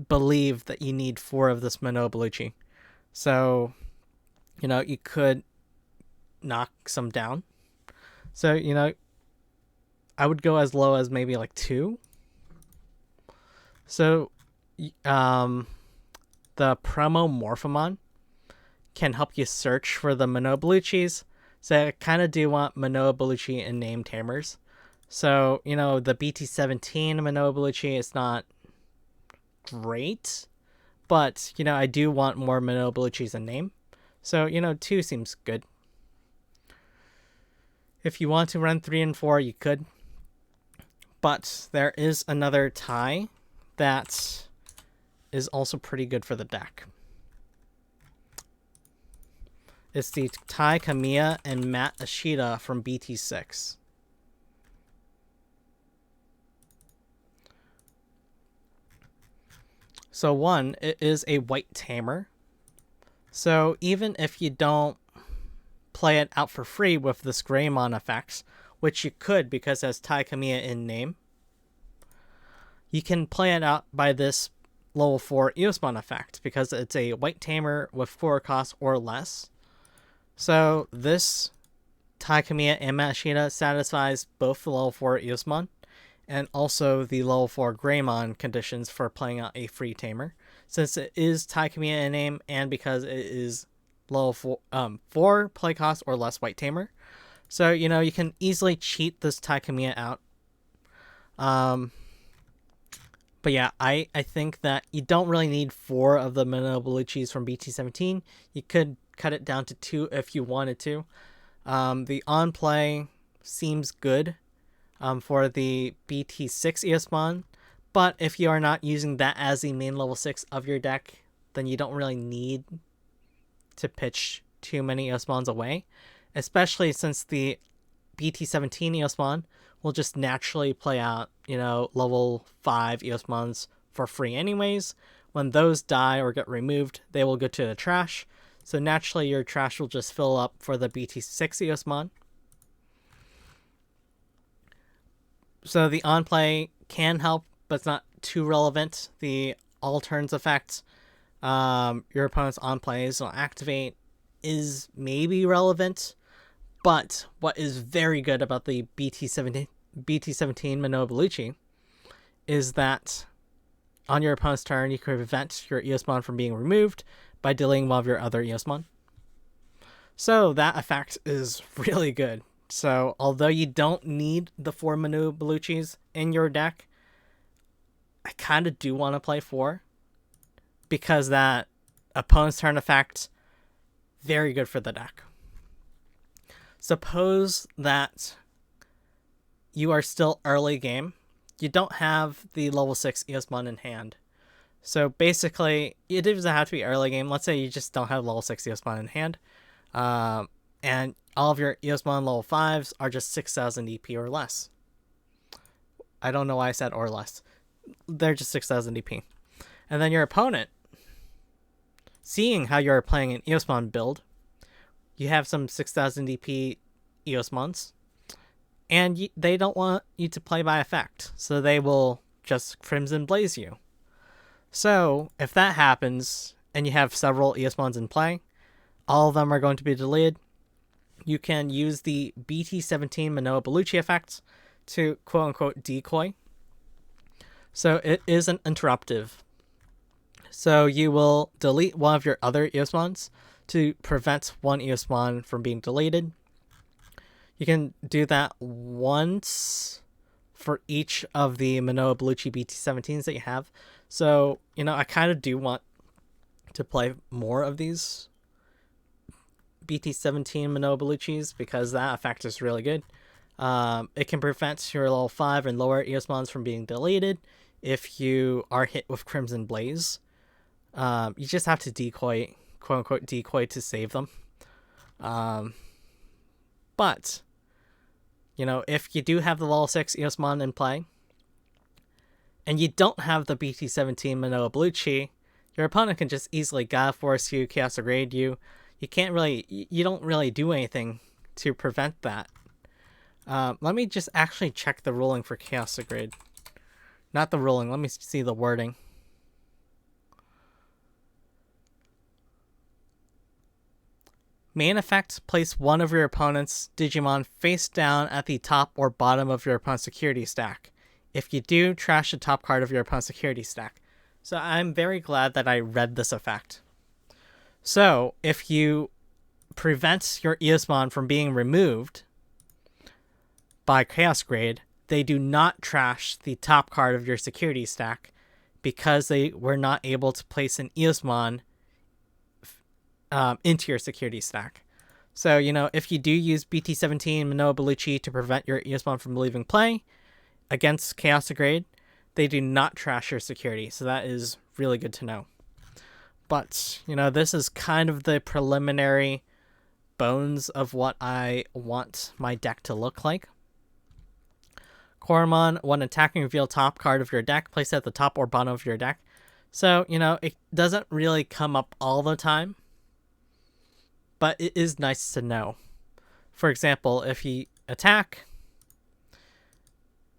believe that you need 4 of this Manoa Bellucci. So, you could knock some down. So, I would go as low as maybe like 2. So, the promo Morphomon can help you search for the Manoa Belluccis. So I kind of do want Manoa Bellucci and name tamers. So, the BT17 Manoa Bellucci is not great, but, I do want more Manoa Bellucci's in name. So, 2 seems good. If you want to run 3 and 4, you could. But there is another tie that is also pretty good for the deck. It's the Tai Kamiya and Matt Ashita from BT6. So one, it is a white tamer. So even if you don't play it out for free with this Greymon effect, which you could because it has Tai Kamiya in name, you can play it out by this level 4 Eosmon effect because it's a white tamer with 4 cost or less. So this Tai Kamiya and Mashita satisfies both the level 4 Eosmon and also the level 4 Greymon conditions for playing out a free tamer. Since it is Tai Kamiya in name and because it is level 4 play cost or less white tamer. So, you can easily cheat this Tai Kamiya out. But yeah, I think that you don't really need 4 of the Minoburuchis from BT17. You could cut it down to 2 if you wanted to. The on play seems good for the BT6 Eosmon, but if you are not using that as the main level 6 of your deck, then you don't really need to pitch too many Eosmons away, especially since the BT17 Eosmon will just naturally play out, level 5 Eosmons for free anyways. When those die or get removed, they will go to the trash. So naturally, your trash will just fill up for the BT6 Eosmon. So the on-play can help, but it's not too relevant. The all turns effect, your opponent's on-plays will activate, is maybe relevant. But what is very good about the BT17 Minoburuchi is that on your opponent's turn, you can prevent your Eosmon from being removed by delaying one of your other Eosmon. So that effect is really good. So although you don't need the 4 Minoburuchis in your deck, I kind of do want to play 4 because that opponent's turn effect, very good for the deck. Suppose that you are still early game. You don't have the level 6 Eosmon in hand. So basically, it doesn't have to be early game. Let's say you just don't have level 6 Eosmon in hand. And all of your Eosmon level 5s are just 6,000 EP or less. I don't know why I said or less. They're just 6,000 EP. And then your opponent, seeing how you're playing an Eosmon build, you have some 6,000 DP Eosmons, and they don't want you to play by effect, so they will just Crimson Blaze you. So, if that happens, and you have several Eosmons in play, all of them are going to be deleted, you can use the BT17 Minoburuchi effect to quote-unquote decoy. So, it is an interruptive. So, you will delete one of your other Eosmons to prevent one Eosmon from being deleted. You can do that once for each of the Minoburuchi BT17s that you have. So, I kind of do want to play more of these BT17 Minoburuchis because that effect is really good. It can prevent your level 5 and lower Eosmons from being deleted if you are hit with Crimson Blaze. You just have to decoy, quote-unquote decoy, to save them. But, if you do have the level 6 Eosmon in play, and you don't have the BT17 Minoburuchi, your opponent can just easily God Force you, Chaos Degrade you. You don't really do anything to prevent that. Let me just actually check the ruling for Chaos Degrade. Not the ruling, let me see the wording. Main effect, place one of your opponent's Digimon face down at the top or bottom of your opponent's security stack. If you do, trash the top card of your opponent's security stack. So I'm very glad that I read this effect. So if you prevent your Eosmon from being removed by Chaos Grade, they do not trash the top card of your security stack because they were not able to place an Eosmon into your security stack. So, if you do use BT17 Manoa Bellucci to prevent your Eosmon from leaving play against Chaos Degrade, they do not trash your security. So that is really good to know. But, this is kind of the preliminary bones of what I want my deck to look like. Koromon, when attacking, reveal top card of your deck, place it at the top or bottom of your deck. So, it doesn't really come up all the time, but it is nice to know. For example, if you attack,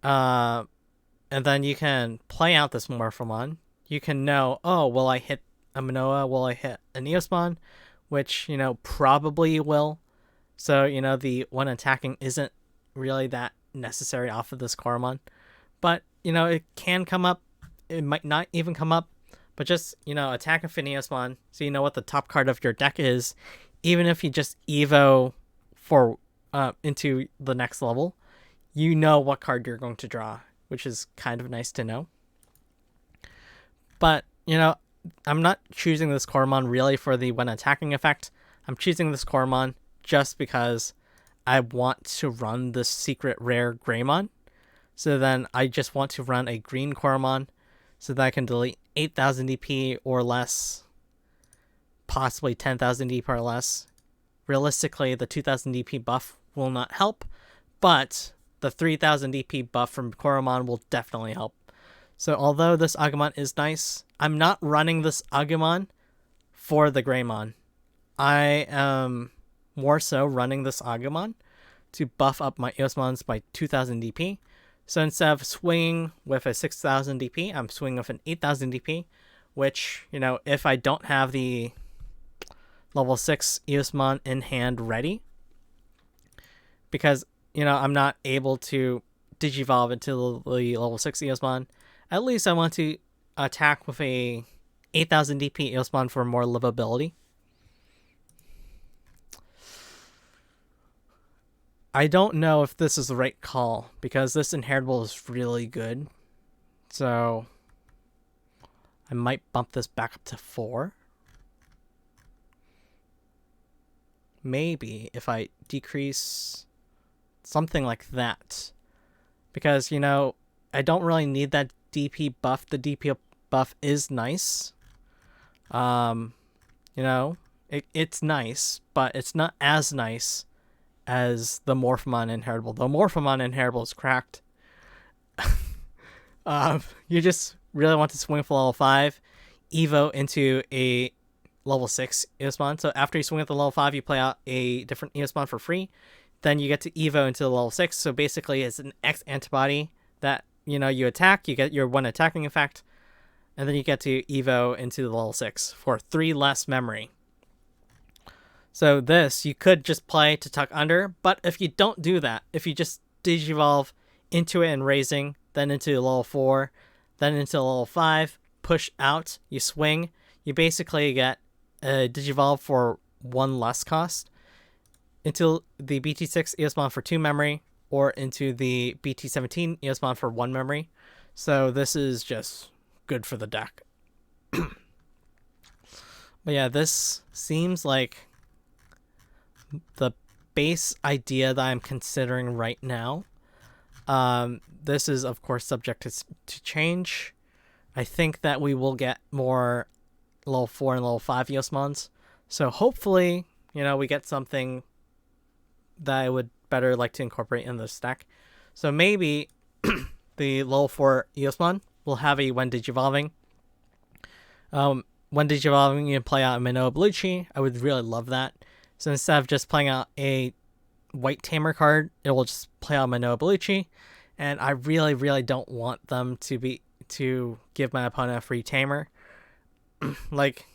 and then you can play out this Morphomon, you can know, oh, will I hit a Manoa? Will I hit an Eosmon? Which, probably will. So, the when attacking isn't really that necessary off of this Koromon. But, it can come up. It might not even come up. But just, attack a Eosmon so you know what the top card of your deck is. Even if you just Evo for into the next level, you know what card you're going to draw, which is kind of nice to know. But, I'm not choosing this Koromon really for the when attacking effect. I'm choosing this Koromon just because I want to run this secret rare Greymon. So then I just want to run a green Koromon so that I can delete 8,000 DP or less, possibly 10,000 DP or less. Realistically, the 2,000 DP buff will not help, but the 3,000 DP buff from Koromon will definitely help. So although this Agumon is nice, I'm not running this Agumon for the Greymon. I am more so running this Agumon to buff up my Eosmons by 2,000 DP. So instead of swinging with a 6,000 DP, I'm swinging with an 8,000 DP, which, if I don't have the level 6 Eosmon in hand ready, because, I'm not able to Digivolve into the level 6 Eosmon, at least I want to attack with a 8,000 DP Eosmon for more livability. I don't know if this is the right call, because this Inheritable is really good. So I might bump this back up to 4. Maybe if I decrease something like that. Because, I don't really need that DP buff. The DP buff is nice. It's nice, but it's not as nice as the Morphomon Inheritable. The Morphomon Inheritable is cracked. You just really want to swing for level 5, Evo into a level 6 Eosmon. So after you swing at the level 5, you play out a different Eosmon for free. Then you get to Evo into the level 6. So basically it's an X antibody that, you attack, you get your one attacking effect, and then you get to Evo into the level 6 for 3 less memory. So this, you could just play to tuck under, but if you don't do that, if you just Digivolve into it and raising, then into level 4, then into level 5, push out, you swing, you basically get a Digivolve for 1 less cost, into the BT6 Eosmon for 2 memory, or into the BT17 Eosmon for 1 memory. So this is just good for the deck. But yeah, this seems like the base idea that I'm considering right now. This is, of course, subject to change. I think that we will get more level 4 and level 5 Eosmons. So hopefully, we get something that I would better like to incorporate in this deck. So maybe the level 4 Eosmon will have a when Digivolving. When Digivolving, you can play out a Manoa Bellucci. I would really love that. So instead of just playing out a white Tamer card, it will just play out Manoa Bellucci. And I really, really don't want them to give my opponent a free Tamer. Like,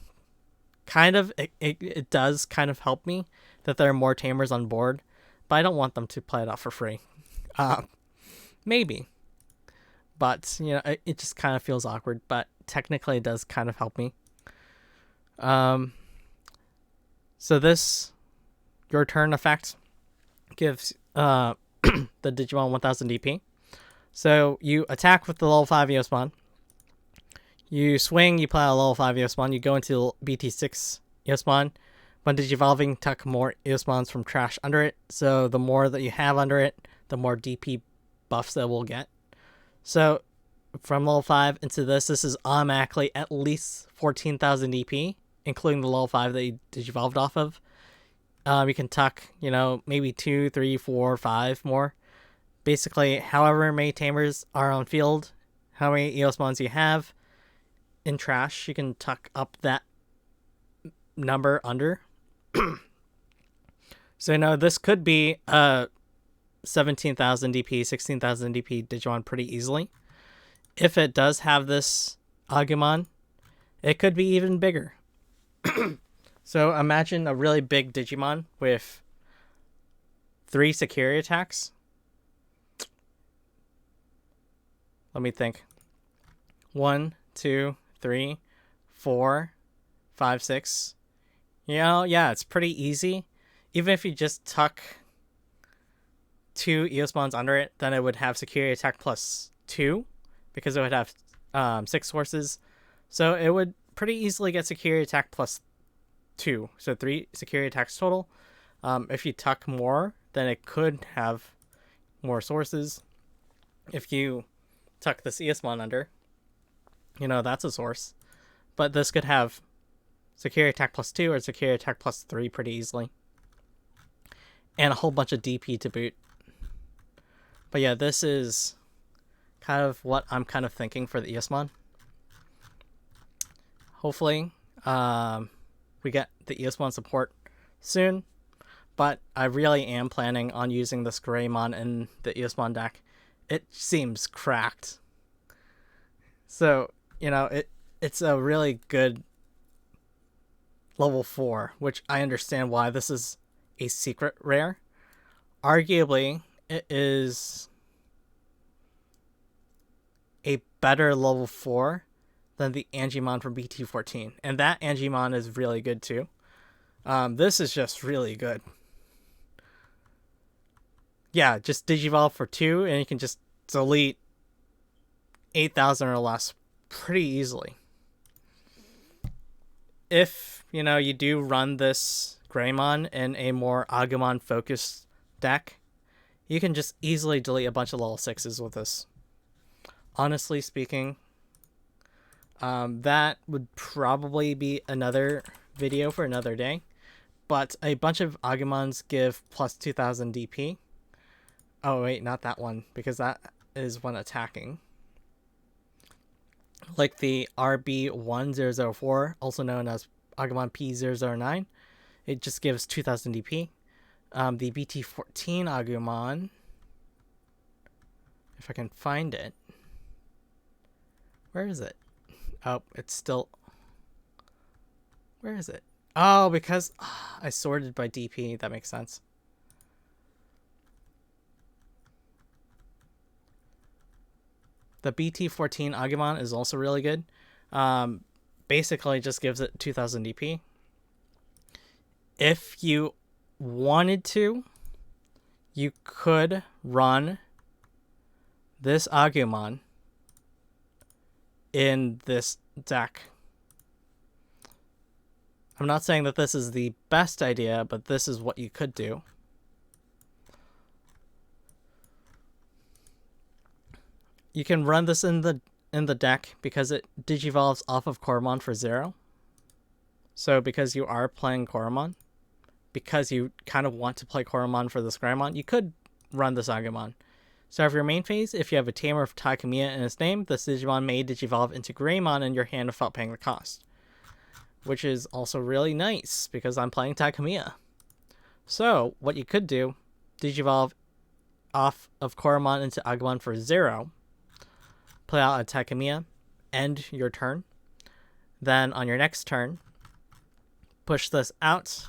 kind of, it does kind of help me that there are more Tamers on board, but I don't want them to play it out for free. Maybe. But, it just kind of feels awkward, but technically it does kind of help me. So this, your turn effect, gives the Digimon 1000 DP. So you attack with the level 5 Eosmon. You swing, you play a level 5 Eosmon, you go into BT6 Eosmon, when digivolving, tuck more Eosmons from trash under it. So the more that you have under it, the more DP buffs that we'll get. So from level 5 into this is automatically at least 14,000 DP, including the level 5 that you digivolved off of. You can tuck, maybe 2, 3, 4, 5 more. Basically, however many tamers are on field, how many Eosmons you have in trash, you can tuck up that number under. So, this could be a 17,000 DP, 16,000 DP Digimon pretty easily. If it does have this Agumon, it could be even bigger. So imagine a really big Digimon with 3 security attacks. Let me think. 1, 2, 3, 4, 5, 6. Yeah, it's pretty easy. Even if you just tuck 2 Eosmons under it, then it would have security attack plus 2, because it would have 6 sources. So it would pretty easily get security attack plus 2. So 3 security attacks total. If you tuck more, then it could have more sources. If you tuck this Eosmon under, that's a source. But this could have security attack plus 2 or security attack plus 3 pretty easily. And a whole bunch of DP to boot. But yeah, this is kind of what I'm kind of thinking for the Eosmon. Hopefully, we get the Eosmon support soon. But I really am planning on using this Greymon in the Eosmon deck. It seems cracked. So, it's a really good level 4, which I understand why this is a secret rare. Arguably, it is a better level 4 than the Angimon from BT14. And that Angimon is really good too. This is just really good. Yeah, just Digivolve for 2 and you can just delete 8,000 or less pretty easily. If, you do run this Greymon in a more Agumon focused deck, you can just easily delete a bunch of level 6s with this. Honestly speaking, that would probably be another video for another day. But a bunch of Agumons give plus 2,000 DP. Oh, wait, not that one, because that is when attacking. Like the RB1004, also known as Agumon P009. It just gives 2,000 DP. The BT14 Agumon, if I can find it. Where is it? Oh, it's still... Where is it? Oh, because I sorted by DP. That makes sense. The BT14 Agumon is also really good. Basically, just gives it 2,000 DP. If you wanted to, you could run this Agumon in this deck. I'm not saying that this is the best idea, but this is what you could do. You can run this in the deck because it digivolves off of Koromon for 0. So because you are playing Koromon, because you kind of want to play Koromon for this Greymon, you could run this Agumon. So for your main phase, if you have a tamer of Takamiya in its name, this Digimon may digivolve into Greymon in your hand without paying the cost. Which is also really nice, because I'm playing Takamiya. So, what you could do, digivolve off of Koromon into Agumon for 0, play out a Takamiya, end your turn. Then on your next turn, push this out,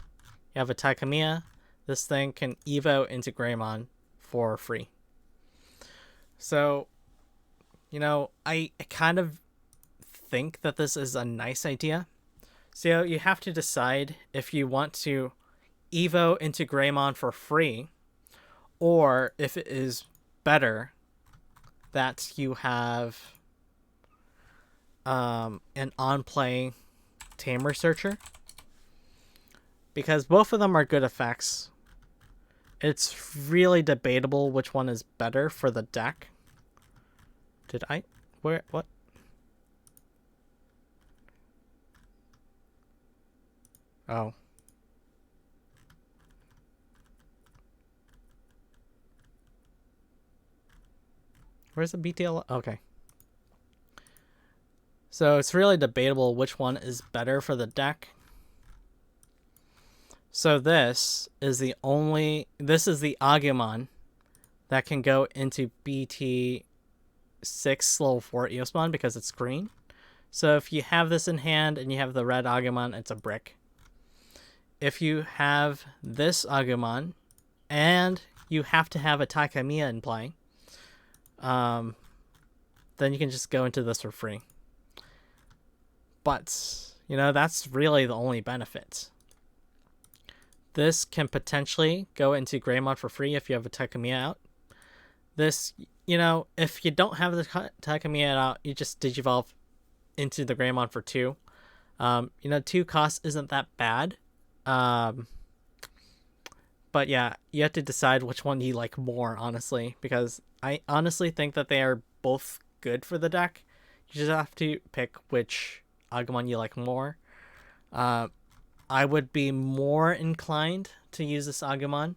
you have a Takamiya, this thing can Evo into Greymon for free. So, I kind of think that this is a nice idea. So you have to decide if you want to Evo into Greymon for free, or if it is better that you have an on-play Tamer Searcher. because both of them are good effects. It's really debatable which one is better for the deck. Did I? Where? What? Oh. Where's the BTL? Okay. So it's really debatable which one is better for the deck. So this is the Agumon that can go into BT6 level 4 Eosmon because it's green. So if you have this in hand and you have the red Agumon, it's a brick. If you have this Agumon and you have to have a Takamiya in play, then you can just go into this for free. But, that's really the only benefit. This can potentially go into Greymon for free if you have a Takamiya out. This, if you don't have the Takamiya out, you just Digivolve into the Greymon for 2. 2 costs isn't that bad. But yeah, you have to decide which one you like more, honestly, because I honestly think that they are both good for the deck. You just have to pick which Agumon you like more. I would be more inclined to use this Agumon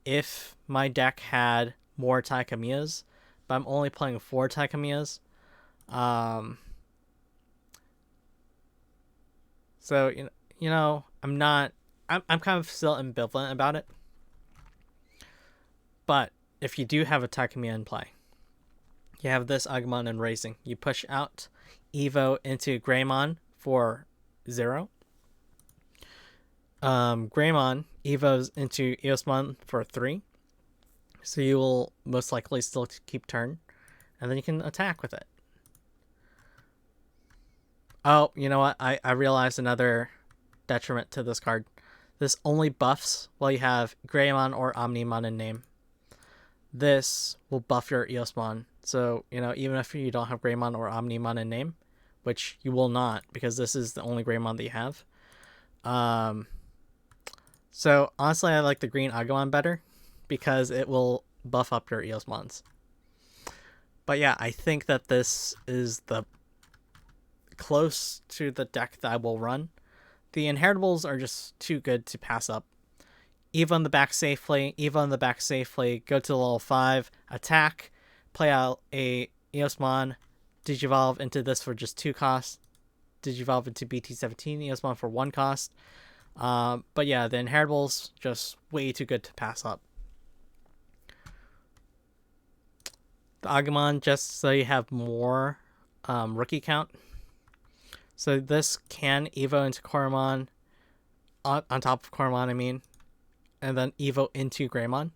if my deck had more Takamiyas, but I'm only playing 4 Takamiyas. So I'm kind of still ambivalent about it. But if you do have a Takamiya in play, you have this Agumon in Raising. You push out Evo into Greymon for 0. Greymon Evo's into Eosmon for 3. So you will most likely still keep turn. And then you can attack with it. Oh, you know what? I realized another detriment to this card. This only buffs while you have Greymon or Omnimon in name. This will buff your Eosmon. So, even if you don't have Greymon or Omnimon in name, which you will not because this is the only Greymon that you have. So, honestly, I like the green Agumon better because it will buff up your Eosmons. But yeah, I think that this is the close to the deck that I will run. The Inheritables are just too good to pass up. Evo on the back safely, go to level 5, attack, play out a Eosmon, Digivolve into this for just 2 costs, Digivolve into BT17 Eosmon for 1 cost. But yeah, the Inheritables just way too good to pass up. The Agumon, just so you have more rookie count. So this can Evo into Koromon, on top of Koromon, I mean, and then Evo into Greymon.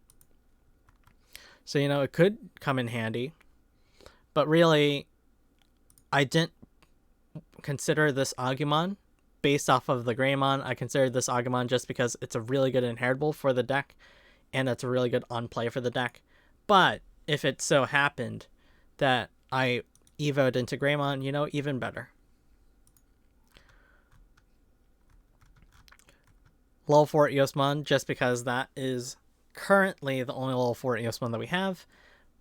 So, it could come in handy. But really, I didn't consider this Agumon based off of the Greymon. I considered this Agumon just because it's a really good inheritable for the deck, and it's a really good on-play for the deck. But if it so happened that I Evo'd into Greymon, even better. Level 4 Eosmon, just because that is currently the only level 4 Eosmon that we have,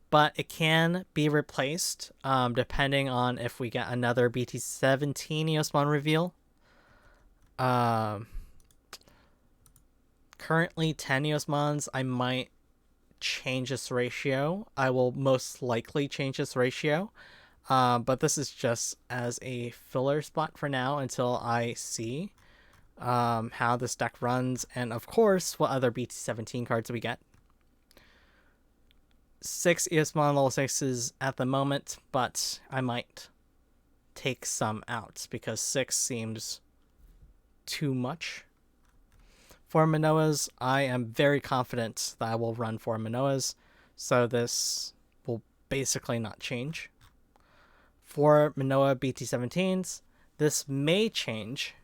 but it can be replaced depending on if we get another BT17 Eosmon reveal. Currently 10 Eosmons. I might change this ratio. I will most likely change this ratio, but this is just as a filler spot for now until I see how this deck runs, and of course what other BT17 cards we get. 6 Eosmon level 6s at the moment, but I might take some out because 6 seems too much. For Manoas, I am very confident that I will run 4 Manoas, so this will basically not change. For Manoa BT17s, this may change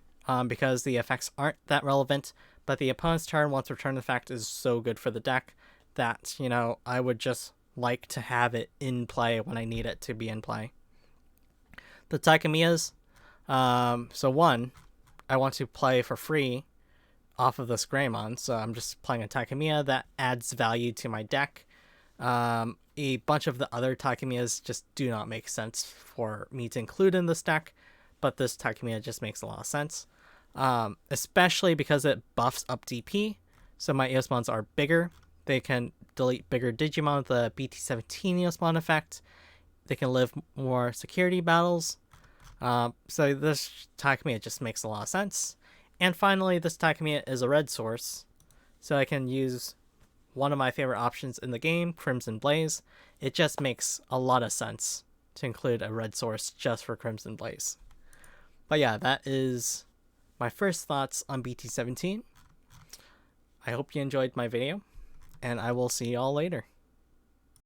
because the effects aren't that relevant, but the opponent's turn once return effect is so good for the deck that, I would just like to have it in play when I need it to be in play. The Takamiyas, so 1, I want to play for free off of this Greymon, so I'm just playing a Takemiya that adds value to my deck. A bunch of the other Takemiyas just do not make sense for me to include in this deck, but this Takemiya just makes a lot of sense. Especially because it buffs up DP, so my Eosmons are bigger. They can delete bigger Digimon with the BT17 Eosmon effect. They can live more security battles. So this Takemiya just makes a lot of sense. And finally, this Takemiya is a red source, so I can use one of my favorite options in the game, Crimson Blaze. It just makes a lot of sense to include a red source just for Crimson Blaze. But yeah, that is my first thoughts on BT17. I hope you enjoyed my video, and I will see y'all later.